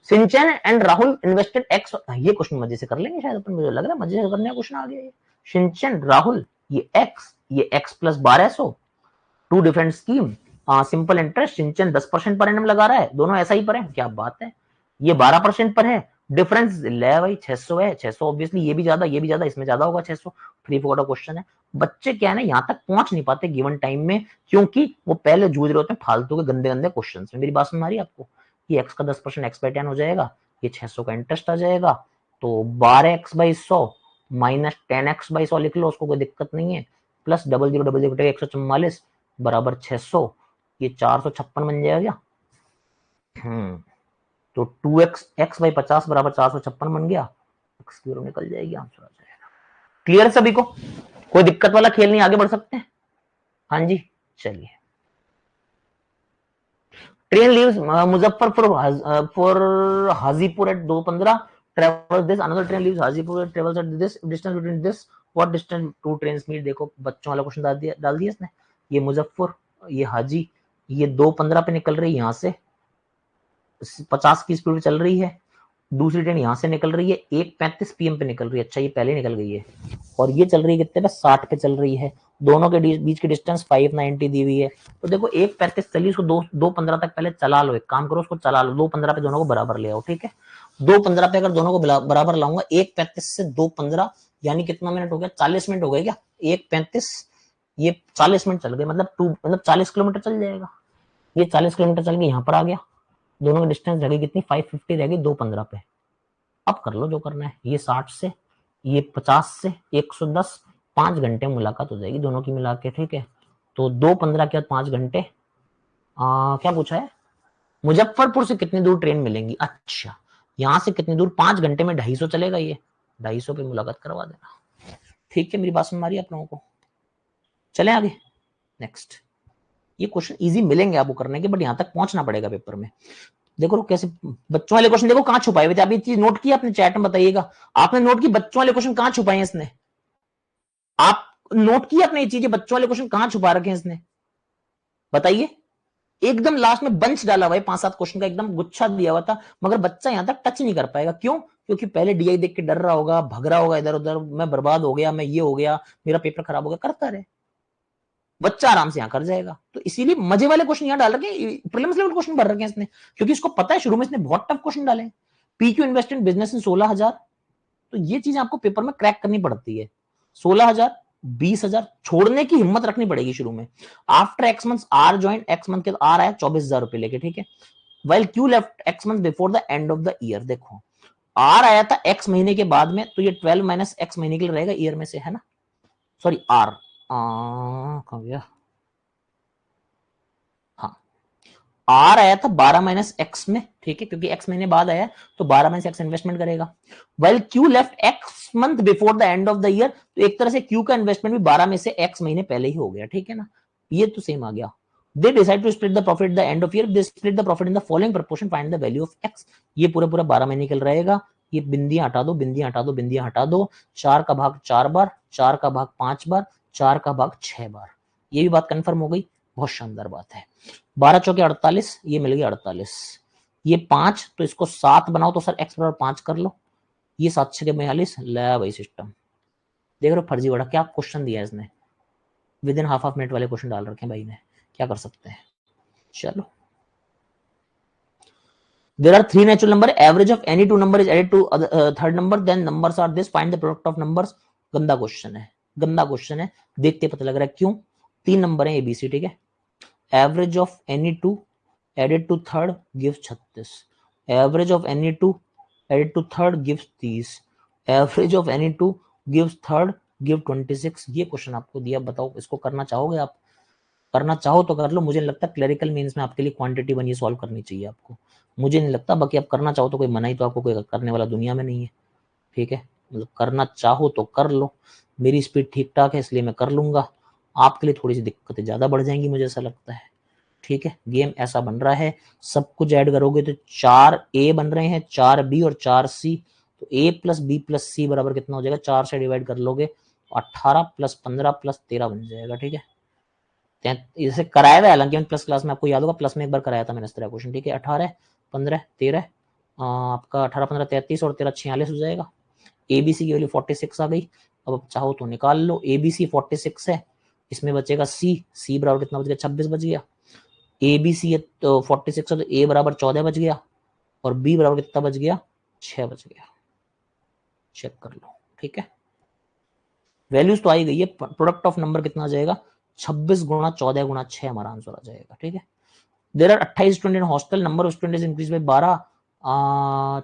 सिंचन एंड राहुल इन्वेस्टेड एक्स, ये क्वेश्चन मजे से कर लेंगे शायद अपन, मुझे लग रहा है मजे से करने का क्वेश्चन आ गया। सिंचन राहुल, ये x plus 1200, 2 different scheme, simple interest, सिंचन 10% पर एनम लगा रहा है, दोनों ऐसा ही पर है, क्या बात है। ये 12% पर है, डिफरेंस ले भाई 600 है, 600 ऑब्वियसली, ये भी ज्यादा, इसमें ज्यादा होगा 600, फ्री फोकट क्वेश्चन है। बच्चे क्या है ना, यहां तक पहुंच नहीं पाते गिवन टाइम में, क्योंकि वो पहले जूझ रहे होते हैं फालतू के गंदे गंदे क्वेश्चन में। मेरी बात सुन रही है आपको? ये एक्स का 10% एक्स बाई 10 हो जाएगा, ये 600 का इंटरेस्ट आ जाएगा, तो 12x/100 माइनस 10x/100 लिख लो, उसको कोई दिक्कत नहीं है, प्लस 0000 144 बराबर 600, ये 456 बन जाएगा। तो 2x/50 बराबर 456 बन गया, x की निकल जाएगी, आंसर आ जाएगा। क्लियर सभी को? कोई दिक्कत वाला खेल नहीं, आगे बढ़ सकते हैं? हाँ जी, चलिए। Train leaves Muzaffarpur for Hajipur at 2:15, travels this, another train leaves Hajipur travels at this distance, between this what distance two trains meet. देखो बच्चों वाला क्वेश्चन डाल दिया इसने, ये मुजफ्फर, ये हाजी, ये 2:15 पे निकल रही है, यहां से 50 की स्पीड पे चल रही है, दूसरी ट्रेन यहां से निकल रही है 1:35 PM पे निकल रही है, अच्छा ये पहले निकल गई है, और ये चल रही है कितने पे, 60 पे चल रही है, दोनों के बीच की डिस्टेंस 590 दी हुई है। तो देखो 1:35 चली, उसको 2:15 तक पहले चला लो, एक काम करो उसको चला लो, 2:15 पे दोनों को बराबर ले आओ, ठीक है। 2:15 पे अगर दोनों को बराबर लाऊंगा, 1:35 से 2:15 यानी कितना मिनट हो गया, 40 मिनट हो गए क्या, 1:35 ये 40 मिनट चल गए, मतलब 40 किलोमीटर चल जाएगा, ये 40 किलोमीटर चल के यहाँ पर आ गया, दोनों की डिस्टेंस रहेगी कितनी, 550 रहेगी 2:15 पे। अब कर लो जो करना है, ये 60 से, ये 50 से 110, 5 घंटे मुलाकात हो जाएगी दोनों की मिला के, ठीक है। तो 2:15 के बाद 5 घंटे, क्या पूछा है, मुजफ्फरपुर से कितनी दूर ट्रेन मिलेंगी, अच्छा यहां से कितनी दूर, 5 घंटे में 250 चलेगा, ये 250 पे मुलाकात करवा देना, ठीक है, मेरी बात सुन रही है आप लोगों को? चलें आगे। नेक्स्ट, ये क्वेश्चन इजी मिलेंगे आपको करने के, बट यहां तक पहुंचना पड़ेगा पेपर में। देखो कैसे बच्चों वाले क्वेश्चन देखो कहां छुपाए हुए थे। आप ये चीज नोट की अपने चैट में बताइएगा, आपने नोट की बच्चों वाले क्वेश्चन कहां छुपाए हैं इसने? आप नोट किए अपने ये चीजें, बच्चों वाले क्वेश्चन कहां छुपा रखे हैं इसने, बताइए। एकदम लास्ट में बंच डाला हुआ है 5-7 क्वेश्चन का, एकदम गुच्छा दिया हुआ था, मगर बच्चा यहां तक टच नहीं कर पाएगा। क्यों? क्योंकि पहले डीआई देख के डर रहा होगा, भग रहा होगा इधर उधर, मैं बर्बाद हो गया, मैं ये हो गया, मेरा पेपर खराब हो गया, करता रहे, बच्चा आराम से यहां कर जाएगा। तो इसीलिए मजे वाले क्वेश्चन यहां डाल रखे, प्रीलिम्स लेवल क्वेश्चन भर रखे हैं इसने, क्योंकि इसको पता है शुरू में इसने बहुत टफ क्वेश्चन डाले। PQ invest in business in 16,000, तो ये चीज आपको पेपर में क्रैक करनी पड़ती है। 16,000, 20,000 छोड़ने की हिम्मत रखनी पड़ेगी शुरू में। After x month R join, x month के आर आया 24,000 रुपए लेके, ठीक है। Well Q left x month before the end of the year, देखो आर आया था एक्स महीने के बाद में, तो ये 12 माइनस एक्स महीने के लिए रहेगा ईयर में से, है ना। सॉरी आर कहां गया, हाँ आर आया था 12 माइनस एक्स में, ठीक है, क्योंकि एक्स महीने बाद आया तो 12 माइनस एक्स इन्वेस्टमेंट करेगा। Well Q left x month before the end of the year, तो एक तरह से क्यू का इन्वेस्टमेंट भी 12 में से एक्स महीने पहले ही हो गया, ठीक है ना। ये तो सेम आ गया। They decide to split the profit the end of year, they split the profit in the following proportion, find the value of x. ये पूरा पूरा 12 महीने निकल रहेगा। ये बिंदियां हटा दो, बिंदियां हटा दो, बिंदियां हटा दो। 4 का भाग 4 बार, 4 का भाग 5 बार, 4 का भाग 6 बार। ये भी बात कंफर्म हो गई, बहुत शानदार बात है। 12 चौके 48, ये मिल गया 48। ये 5, तो इसको 7 बनाओ तो सर एक्स बराबर 5 कर लो। ये 7 6 42, ले भाई सिस्टम। देख रहे हो फर्जी बड़ा क्या क्वेश्चन दिया है इसने, विद इन हाफ मिनट वाले क्वेश्चन डाल रखे हैं भाई ने, क्या कर सकते हैं। चलो, there are 3 natural number, average of any 2 number is added to third number, then numbers are this, find the product of numbers। गंदा क्वेश्चन है, गंदा क्वेश्चन है, देखते पता लग रहा है क्यों। 3 नंबर है एबीसी, ठीक है। Average of any 2 added to third gives 36, average of any 2 added to third gives 30, average of any 2 gives third give 26। ये क्वेश्चन आपको दिया, बताओ इसको करना चाहोगे आप? करना चाहो तो कर लो, मुझे नहीं लगता क्लरिकल मीन्स में आपके लिए क्वांटिटी बनी सॉल्व करनी चाहिए आपको, मुझे नहीं लगता। बाकी आप करना चाहो तो कोई मना ही तो आपको कोई करने वाला दुनिया में नहीं है, ठीक है। मतलब करना चाहो तो कर लो, मेरी स्पीड ठीक ठाक है इसलिए मैं कर लूंगा, आपके लिए थोड़ी सी दिक्कतें ज्यादा बढ़ जाएंगी मुझे ऐसा लगता है, ठीक है। गेम ऐसा बन रहा है, सब कुछ ऐड करोगे तो 4A बन रहे हैं, 4B और 4C, तो A plus B plus C बराबर कितना हो जाएगा, 4 से डिवाइड कर लोगे 18 प्लस 15 प्लस 13 बन जाएगा, ठीक है। इसे कराया हुआ है हालांकि प्लस क्लास में, आपको याद होगा प्लस में एक बार कराया था मैंने इस तरह क्वेश्चन, ठीक है। 18 15 13 आपका 18 15 33 और 13 46 हो जाएगा। एबीसी की वैल्यू 46 आ गई। अब चाहो तो निकाल लो, एबीसी 46 है, इसमें बचेगा सी, सी बराबर कितना बच गया, 26 बच गया। एबीसी है तो 46 है तो ए बराबर 14 बच गया, और बी बराबर कितना बच गया, 6 बच गया। चेक कर लो, ठीक है। वैल्यूज तो आई गई है, प्रोडक्ट ऑफ नंबर कितना आ जाएगा, 26 गुणा 14 गुणा 6 हमारा आंसर आ जाएगा, ठीक है। There are 28 student hostel, number of student increase by 12,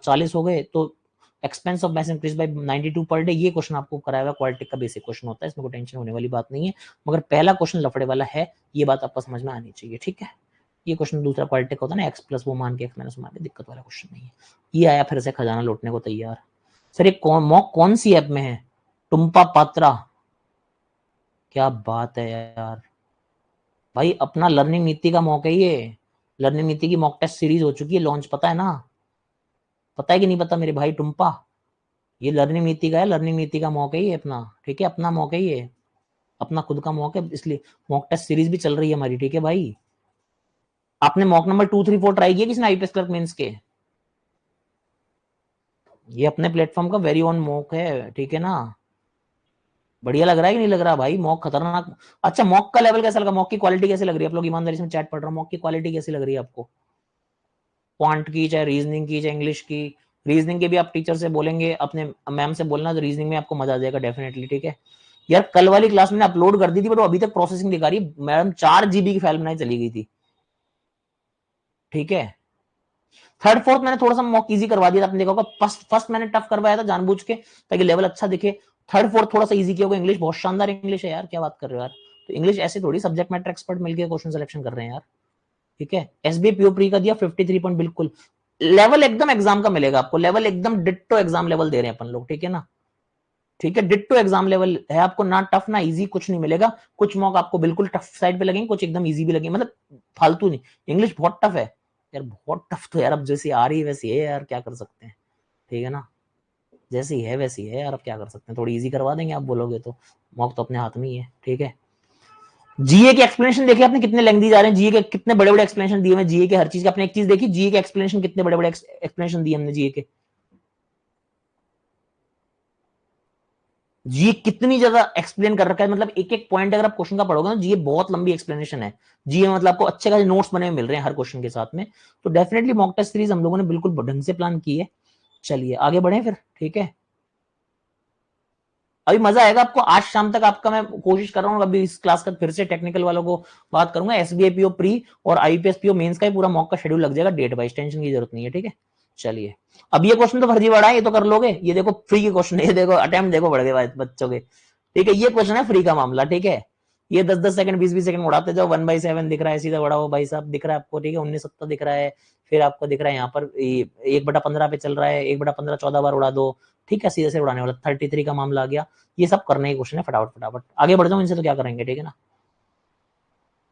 40 हो गए, तो expense of math increase by 92 per day. ये क्वेश्चन आपको कराया हुआ क्वालिटी का बेसिक क्वेश्चन होता है, इसमें कोई टेंशन होने वाली बात नहीं है, मगर पहला क्वेश्चन लफड़े वाला है, ये बात आपको समझ में आनी चाहिए, ठीक है। ये क्वेश्चन दूसरा क्वालिटी का होता है ना, एक्स प्लस वो मान के एक्स माइनस मान के, दिक्कत वाला क्वेश्चन नहीं है। ये आया फिर से खजाना लौटने को तैयार। सर ये मॉक कौन सी ऐप में है, टुम्पा पात्रा, क्या बात है यार भाई, अपना लर्निंग नीति का मॉक है ये, लर्निंग नीति की मॉक टेस्ट सीरीज हो चुकी है लॉन्च, पता है ना, पता है कि नहीं पता मेरे भाई टुम्पा, ये लर्निंग नीति का है, लर्निंग नीति का मॉक है ये अपना, ठीक है, अपना मॉक है ये, अपना खुद का मॉक है, इसलिए मॉक टेस्ट सीरीज भी चल रही है हमारी, ठीक है भाई। आपने मॉक नंबर 2 3 4 ट्राई किया किसने आईपीएस क्लर्क मेंस के? ये अपने प्लेटफॉर्म का वेरी ओन मॉक है, ठीक है ना। बढ़िया लग रहा है कि नहीं लग रहा भाई, मॉक खतरनाक। अच्छा मॉक का लेवल कैसा लगा, मॉक की क्वालिटी कैसी लग रही है, आप लोग ईमानदारी से चैट पढ़ रहा हूँ, मॉक की क्वालिटी कैसी लग रही है आपको, क्वांट की, चाहे रीजनिंग की, चाहे इंग्लिश की। रीजनिंग के भी आप टीचर से बोलेंगे, अपने मैम से बोलना, तो रीजनिंग में आपको मजा आ जाएगा डेफिनेटली, ठीक है। यार कल वाली क्लास में अपलोड कर दी थी, बट वो अभी तक प्रोसेसिंग दिखा रही है, मैडम 4 GB की फाइल बनाई चली गई थी, ठीक है। थर्ड फोर्थ मैंने थोड़ा सा मॉक इजी करवा दिया था, आपने देखा होगा, फर्स्ट मैंने टफ करवाया था जानबूझ के, ताकि लेवल अच्छा दिखे। थर्ड फोर्थ थोड़ा सा इजी किया होगा। इंग्लिश बहुत शानदार इंग्लिश है यार, क्या बात कर रहे हो यार, तो इंग्लिश ऐसे थोड़ी सब्जेक्ट मैटर एक्सपर्ट मिलकर क्वेश्चन सिलेक्शन कर रहे हैं यार, ठीक है। एसबीआई पीओ प्री का दिया 53 पॉइंट, बिल्कुल लेवल एकदम एग्जाम का मिलेगा आपको, लेवल एकदम डिट्टो एग्जाम लेवल दे रहे हैं अपन लोग, ठीक है ना, ठीक है। डिट्टो एग्जाम लेवल है, आपको ना टफ ना इजी कुछ नहीं मिलेगा। कुछ मॉक आपको बिल्कुल टफ साइड पे लगेंगे, कुछ एकदम इजी भी लगेंगे, मतलब फालतू नहीं। इंग्लिश बहुत टफ है यार, बहुत टफ। तो यार अब जैसी आ रही है वैसी है यार, क्या कर सकते हैं, ठीक है ना, जैसी है वैसी है यार, अब क्या कर सकते हैं, थोड़ी इजी करवा देंगे आप बोलोगे तो। मॉक तो अपने हाथ में ही है, ठीक है। जीए के एक्सप्लेनेशन देखिए आपने कितने लेंथी जा रहे हैं, जीए के कितने बड़े बड़े एक्सप्लेनेशन दिए हुए जीए के हर चीज के। आपने एक चीज देखी, जीए के एक्सप्लेनेशन कितने बड़े बड़े एक्सप्लेनेशन दिए हमने जीए के। जीए कितनी ज्यादा एक्सप्लेन कर रखा है, मतलब एक एक पॉइंट अगर आप क्वेश्चन का पढ़ोगे ना, जीए बहुत लंबी एक्सप्लेनेशन है। जीए मतलब आपको अच्छे खासे नोट्स बने मिल रहे हैं हर क्वेश्चन के साथ में। तो डेफिनेटली मॉक टेस्ट सीरीज हम लोगों ने बिल्कुल ढंग से प्लान की है। चलिए आगे बढ़े फिर, ठीक है। अभी मजा आएगा आपको, आज शाम तक आपका मैं कोशिश कर रहा हूँ, अभी इस क्लास का फिर से टेक्निकल वालों को बात करूंगा। एसबीआई पीओ प्री और आईपीएस पीओ मेंस का ही पूरा मॉक का शेड्यूल लग जाएगा डेट वाइज, टेंशन की जरूरत नहीं है, ठीक है। चलिए अब ये क्वेश्चन तो फर्जीवाड़ा है, ये तो कर लोगे, ये देखो फ्री के क्वेश्चन है, ये देखो अटेम्प्ट देखो बढ़ गए बच्चों के, ठीक है। ये क्वेश्चन है फ्री का मामला, ठीक है। ये 10-10 सेकंड 20-20 सेकंड उड़ाते जाओ, 1/7 दिख रहा है सीधा बढ़ाओ भाई साहब, दिख रहा है आपको, ठीक है। 19 दिख रहा है, फिर आपको दिख रहा है यहाँ पर 1/15 पे चल रहा है, 1/15 14 बार उड़ा दो, ठीक है, सीधे से उड़ाने वाला। 33 का मामला आ गया। ये सब करने के क्वेश्चन है, फटाफट फटाफट आगे बढ़ जाओ, इनसे तो क्या करेंगे, ठीक है ना।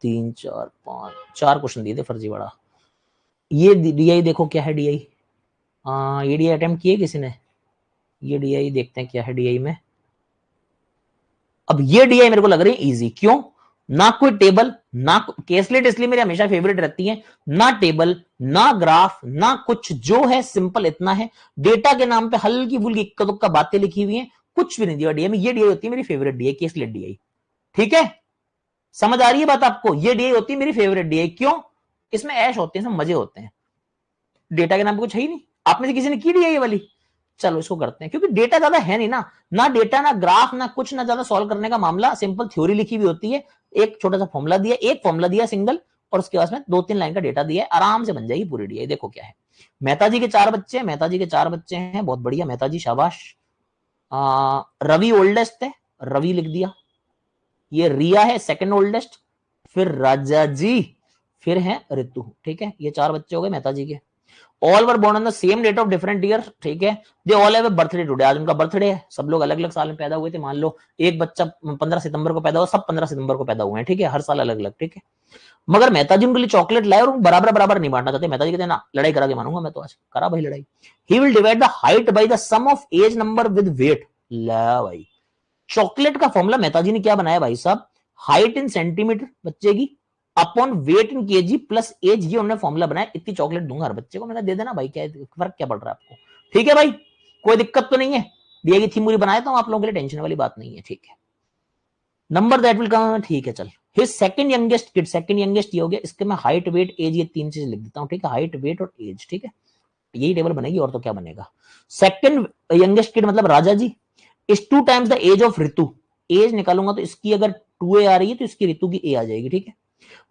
3 4 5 4 क्वेश्चन दिए थे फर्जीवाड़ा। ये डीआई देखो क्या है डीआई, ये डीआई अटेम्प्ट किए किसी ने, ये डीआई देखते हैं क्या है डीआई में। अब ये डीआई मेरे को लग रही है इजी, क्यों, ना कोई टेबल ना केसलेट, इसलिए मेरी हमेशा फेवरेट रहती है। ना टेबल ना ग्राफ ना कुछ, जो है सिंपल इतना है, डेटा के नाम पे हल्की फुल्की इक्का दुक्का बातें लिखी हुई हैं, कुछ भी नहीं दिया डीआई में। ये डीआई होती है मेरी फेवरेट डीआई, केसलेट डीआई, ठीक है। समझ आ रही है बात आपको, ये डीआई होती है मेरी फेवरेट डीआई, क्यों, इसमें ऐश होते हैं, इसमें मजे होते हैं, डेटा के नाम पे कुछ है ही नहीं। आप में से किसी ने की डीआई वाली, चलो इसको करते हैं, क्योंकि डेटा ज्यादा है नहीं ना, ना डेटा ना ग्राफ ना कुछ, ना ज्यादा सॉल्व करने का मामला, सिंपल थ्योरी लिखी हुई होती है, एक छोटा सा फॉर्मुला दिया, एक फॉर्मुला दिया सिंगल, और उसके बाद में 2-3 लाइन का डेटा दिया है, आराम से बन जाएगी पूरी डीआई। देखो क्या है, मेहता जी के 4 बच्चे हैं, मेहता जी के 4 बच्चे हैं, बहुत बढ़िया मेहता जी, शाबाश। रवि ओल्डेस्ट है, रवि लिख दिया। ये रिया है सेकंड ओल्डेस्ट, फिर राजा जी, फिर है ऋतु, ठीक है। ये 4 बच्चे हो गए मेहता जी के। All were born on the same date of different year, ठीक है। They all have a birthday today, आज उनका बर्थडे है, सब लोग अलग अलग साल में पैदा हुए थे। मान लो एक बच्चा 15 सितंबर को पैदा हुआ, सब 15 सितंबर को पैदा हुए हैं, ठीक है, हर साल अलग अलग, ठीक है। मगर मेहता जी उनके लिए चॉकलेट लाए और बराबर बराबर नहीं बांटना चाहते। मेहता जी कहते हैं ना, लड़ाई करा के मानूंगा मैं तो, आज करा भाई लड़ाई। He will divide the height by the sum of age number with weight. ला भाई, चॉकलेट का फॉर्मूला मेहता जी ने क्या बनाया भाई साहब, हाइट इन सेंटीमीटर बच्चे की अपॉन वेट इन केजी प्लस एज, ये उन्होंने फॉर्मूला बनाया। इतनी चॉकलेट दूंगा हर बच्चे को, मैंने दे देना भाई, क्या फर्क क्या पड़ रहा है आपको, ठीक है भाई, कोई दिक्कत तो नहीं है। दिया की थीम पूरी बनाया तो आप लोगों के लिए टेंशन वाली बात नहीं है, ठीक है। नंबर दैट विल कम, ठीक है चल। His second youngest kid, second youngest ये हो गया, इसके मैं हाइट वेट एज ये 3 चीज लिख देता हूं, ठीक है, हाइट वेट और एज, ठीक है। यही टेबल बनेगी और तो क्या बनेगा। सेकंड यंगेस्ट किड मतलब Raja ji is 2 times the age of Ritu. एज निकालूंगा तो इसकी अगर 2a आ रही है तो इसकी ऋतु की a आ जाएगी, ठीक है।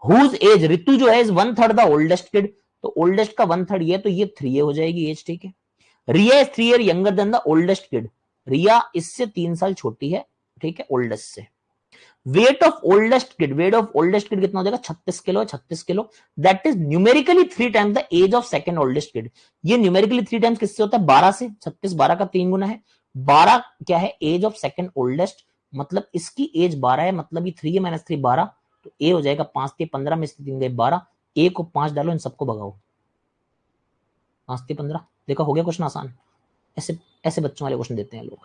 हुज एज, ऋतु जो है इज 1/3 द ओल्डेस्ट किड, तो ओल्डेस्ट का 1/3 ये, तो ये 3a हो जाएगी एज, ठीक है। Riya is 3 year younger than the oldest kid, Riya इससे 3 साल छोटी है, ठीक है, ओल्डेस्ट से। Weight of oldest kid, weight of oldest kid कितना हो जाएगा, 36 kilo, 36 kilo. That is numerically 3 times the age of second oldest kid. ये न्यूमेरिकली 3 टाइम्स किससे होता है, 12 से। 36 12 का 3 गुना है, 12 क्या है एज ऑफ सेकंड ओल्डेस्ट, मतलब इसकी एज 12 है, मतलब ये 3 माइनस 3 12, तो ए हो जाएगा 5 से 15 में से 3 गए 12, ए को 5 डालो, इन सबको भगाओ, 5 से 15, देखा हो गया क्वेश्चन आसान। ऐसे ऐसे बच्चों वाले क्वेश्चन देते हैं लोग,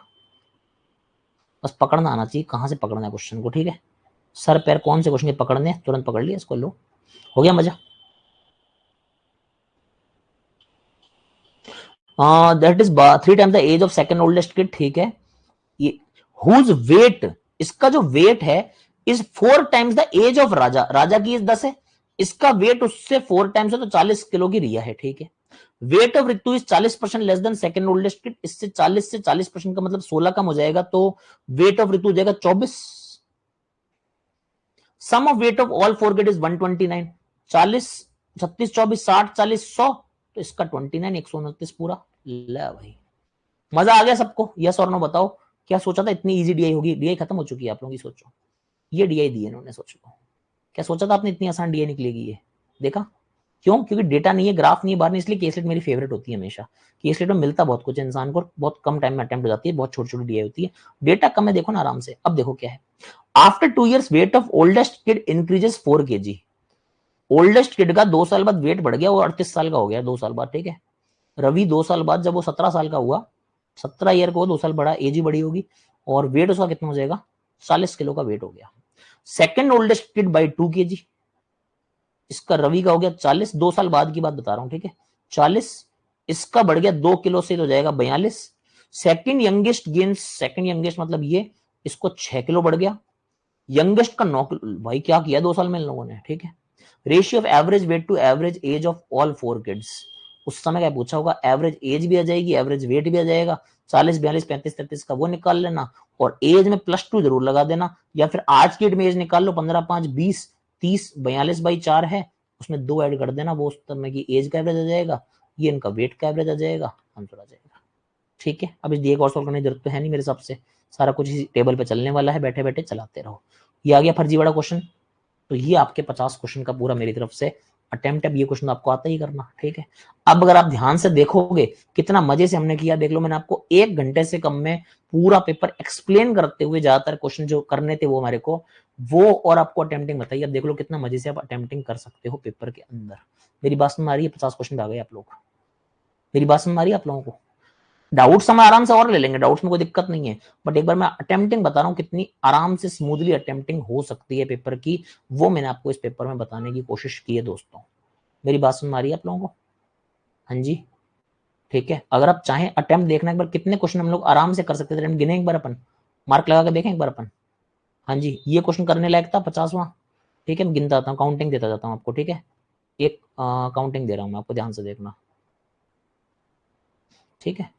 बस पकड़ना आना चाहिए कहां से पकड़ना है क्वेश्चन को, ठीक है। सर पैर कौन से क्वेश्चन के पकड़ने, तुरंत पकड़ लिया इसको, लो हो गया मजा। That is 3 times the age of second oldest kid, ठीक है। ये हुज वेट, इसका जो वेट है is 4 times the age of Raja, Raja की एज 10 है, इसका वेट उससे 4 टाइम्स है, तो 40 किलो की रिया है, ठीक है। Weight of Ritu is 40% less then second oldest kid, इससे 40 से 40% का मतलब 16 कम हो जाएगा, तो वेट ऑफ ऋतु हो जाएगा 24। Sum of weight of all four kid is 129, 40 36 24 60 40 100, तो इसका 29 129 पूरा। ले भाई मजा आ गया सबको, यस और नो बताओ। क्या सोचा था इतनी इजी डीआई होगी, डीआई खत्म हो चुकी है आप लोगों की, सोचो ये डीआई दी है इन्होंने, सोचो क्या सोचा था आपने इतनी आसान डीआई निकलेगी, ये देखा। क्यों? क्योंकि डेटा नहीं है, ग्राफ नहीं है, बाहर नहीं, इसलिए केसलेट मेरी फेवरेट होती है हमेशा। केसलेट में मिलता बहुत कुछ है इंसान को, बहुत कम टाइम में अटेम्प्ट हो जाती है, बहुत छोटी छोटी डीआई होती है, डेटा कम है, देखो ना आराम से। अब देखो क्या है, after 2 years wait of oldest kid increases 4 kg। Oldest kid का 2 साल बाद वेट बढ़ गया, वो 38 साल का हो गया 2 साल बाद, ठीक है। रवि 2 साल बाद जब वो 17 साल का हुआ, 17 ईयर को 2 साल बढ़ा, एज ही बड़ी होगी, और वेट उसका कितना हो जाएगा, 40 किलो का वेट हो गया। Second oldest kid by 2 kg, इसका रवि का हो गया 40, 2 साल बाद की बात बता रहा हूं, ठीक है, 40, इसका बढ़ गया 2 किलो से तो जाएगा 42। Second youngest gains, second youngest मतलब ये, इसको 6 किलो बढ़ गया, यंगेस्ट का 9 किलो। भाई क्या किया 2 साल में इन लोगों ने, ठीक है। Ratio of average weight to average age of all 4 kids, उस समय क्या पूछा होगा, एवरेज एज भी आ जाएगी, एवरेज वेट भी आ जाएगा, 40, 42, 35, 33 का वो निकाल लेना, और एज में +2 जरूर लगा देना, या फिर आज की डेट में एज निकाल लो, 15, 5, 20, 30, 42/4 है, उसमें 2 ऐड कर देना, वो उस समय की एज का एवरेज आ जाएगा, ये इनका वेट का एवरेज आ जाएगा, आंसर आ जाएगा, ठीक है। अब इस दिए को और सॉल्व करने की जरूरत तो है नहीं मेरे हिसाब से, सारा कुछ इसी टेबल पे चलने वाला है, बैठे बैठे चलाते रहो। ये आ गया फर्जीवाड़ा क्वेश्चन, तो ये आपके 50 क्वेश्चन का पूरा मेरी तरफ से अटेम्प्ट है, ये क्वेश्चन आपको आता ही करना, ठीक है। अब अगर आप ध्यान से देखोगे कितना मजे से हमने किया, देख लो मैंने आपको 1 घंटे से कम में पूरा पेपर एक्सप्लेन करते हुए ज्यादातर क्वेश्चन जो करने थे वो हमारे को, वो और आपको अटेम्प्टिंग बताइए। अब देख लो कितना मजे से आप अटेम्प्टिंग कर सकते हो पेपर के अंदर। मेरी बात समझ आ रही है? 50 क्वेश्चन आ गए आप लोग, मेरी बात समझ आ रही है आप लोगों को? डाउट्स हम आराम से और ले लेंगे, डाउट्स में कोई दिक्कत नहीं है, बट एक बार मैं अटेम्प्टिंग बता रहा हूं कितनी आराम से स्मूथली अटेम्प्टिंग हो सकती है पेपर की, वो मैंने आपको इस पेपर में बताने की कोशिश की है दोस्तों। मेरी बात सुन आ रही है आप लोगों को? हाँ जी, ठीक है। अगर आप चाहें अटेम्प्ट देखना एक बार कितने क्वेश्चन हम लोग आराम से कर सकते थे, गिने एक बार अपन, मार्क लगा के देखें एक बार अपन। हाँ जी, ये क्वेश्चन करने लायक था 50वां, ठीक है। मैं गिनता आता हूँ, काउंटिंग देता जाता हूँ आपको, ठीक है। एक काउंटिंग दे रहा हूँ मैं आपको, ध्यान से देखना, ठीक है।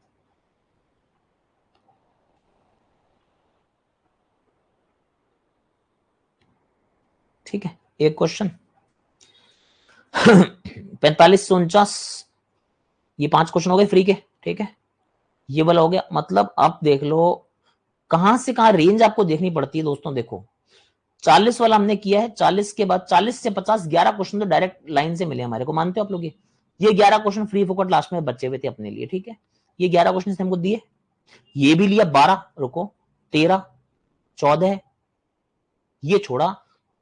ठीक है, एक क्वेश्चन 4549, ये 5 क्वेश्चन हो गए फ्री के, ठीक है। ये वाला हो गया, मतलब आप देख लो कहां से कहां रेंज आपको देखनी पड़ती है दोस्तों। देखो 40 वाला हमने किया है, 40 के बाद 40 से 50 11 क्वेश्चन तो डायरेक्ट लाइन से मिले हमारे को, मानते हो आप लोग? ये 11 क्वेश्चन फ्री फोकट लास्ट में बचे हुए थे अपने लिए, ठीक है। ये 11 क्वेश्चन हमको दिए, ये भी लिया 12, रुको 13, 14, ये छोड़ा,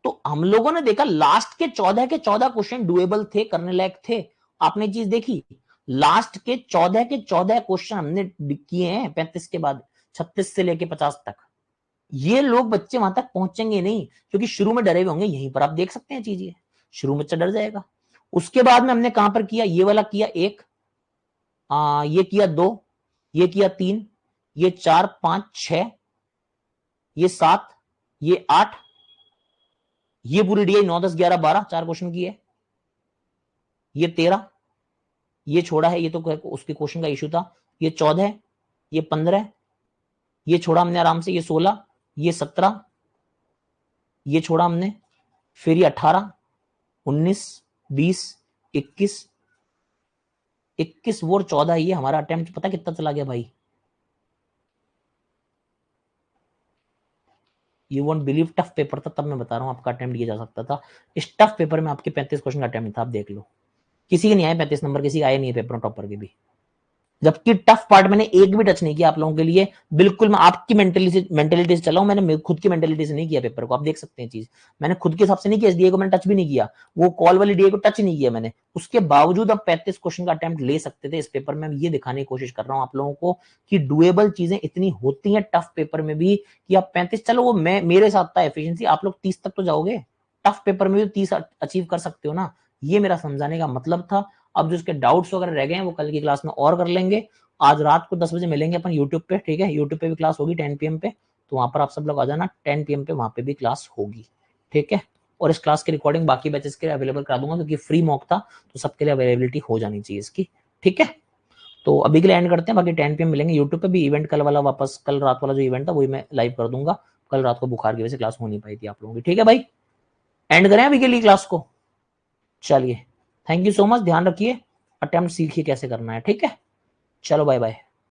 तो हम लोगों ने देखा लास्ट के 14 के 14 क्वेश्चन डुएबल थे, करने लायक थे। आपने चीज देखी, लास्ट के 14 के 14 क्वेश्चन हमने किए हैं 35 के बाद, 36 से लेके 50 तक। ये लोग बच्चे वहां तक पहुंचेंगे नहीं, क्योंकि शुरू में डरे हुए होंगे, यहीं पर आप देख सकते हैं चीज, ये शुरू में बच्चा डर जाएगा। उसके बाद में हमने कहां पर किया, ये वाला किया 1, ये किया 2, ये किया 3, ये 4, 5, 6, ये 7, ये 8, ये पूरी डी 9, 10, 11, 12, 4 क्वेश्चन की है, ये 13, ये छोड़ा है, ये तो उसके क्वेश्चन का इशू था, ये 14, ये 15, ये छोड़ा हमने आराम से, ये 16, ये 17, ये छोड़ा हमने, फिर ये 18, 19, 20, 21, 21 वो 14, ये हमारा अटेम्प्ट पता कितना चला गया भाई, you won't believe, tough paper था तब मैं बता रहा हूं आपका अटेम्प्ट किया जा सकता था। इस टफ पेपर में आपके 35 क्वेश्चन का अटेम्प्ट था, आप देख लो, किसी के नहीं आए 35 नंबर, किसी का आए नहीं है पेपर टॉपर के भी, जबकि टफ पार्ट मैंने एक भी टच नहीं किया आप लोगों के लिए, बिल्कुल मैं आपकी मेंटेलिटी से चला हूं, मैंने खुद की मेंटेलिटी से नहीं किया पेपर को, आप देख सकते हैं चीज, मैंने खुद के हिसाब से नहीं किया, इस डीए को मैंने टच भी नहीं किया, वो कॉल वाली डीए को टच नहीं किया मैंने, उसके बावजूद अब 35 क्वेश्चन का अटेम्प्ट ले सकते थे इस पेपर में। ये दिखाने की कोशिश कर रहा हूं आप लोगों को कि डुएबल चीजें इतनी होती हैं टफ पेपर में भी, कि आप 35, चलो वो मैं मेरे साथ था एफिशिएंसी, आप लोग 30 तक तो जाओगे, टफ पेपर में भी 30 अचीव कर सकते हो ना, ये मेरा समझाने का मतलब था। अब जो उसके डाउट्स वगैरह रह गए हैं वो कल की क्लास में और कर लेंगे, आज रात को 10 बजे मिलेंगे अपन यूट्यूब पे, ठीक है। यूट्यूब पे भी क्लास होगी 10 PM पे, तो वहां पर आप सब लोग आ जाना 10 PM पे, वहां पे भी क्लास होगी, ठीक है। और इस क्लास की रिकॉर्डिंग बाकी बैचेस के लिए अवेलेबल करा दूंगा, क्योंकि फ्री मॉक था तो सबके लिए अवेलेबिलिटी हो जानी चाहिए इसकी, ठीक है। तो अभी के लिए एंड करते हैं, बाकी 10 PM मिलेंगे यूट्यूब पे भी। इवेंट कल वाला वापस, कल रात वाला जो इवेंट था वही मैं लाइव कर दूंगा, कल रात को बुखार की वजह से क्लास हो नहीं पाई थी आप लोगों की, ठीक है भाई। एंड करें अभी के लिए क्लास को, चलिए, थैंक यू सो मच, ध्यान रखिए, अटेम्प्ट सीखिए कैसे करना है, ठीक है। चलो बाय बाय।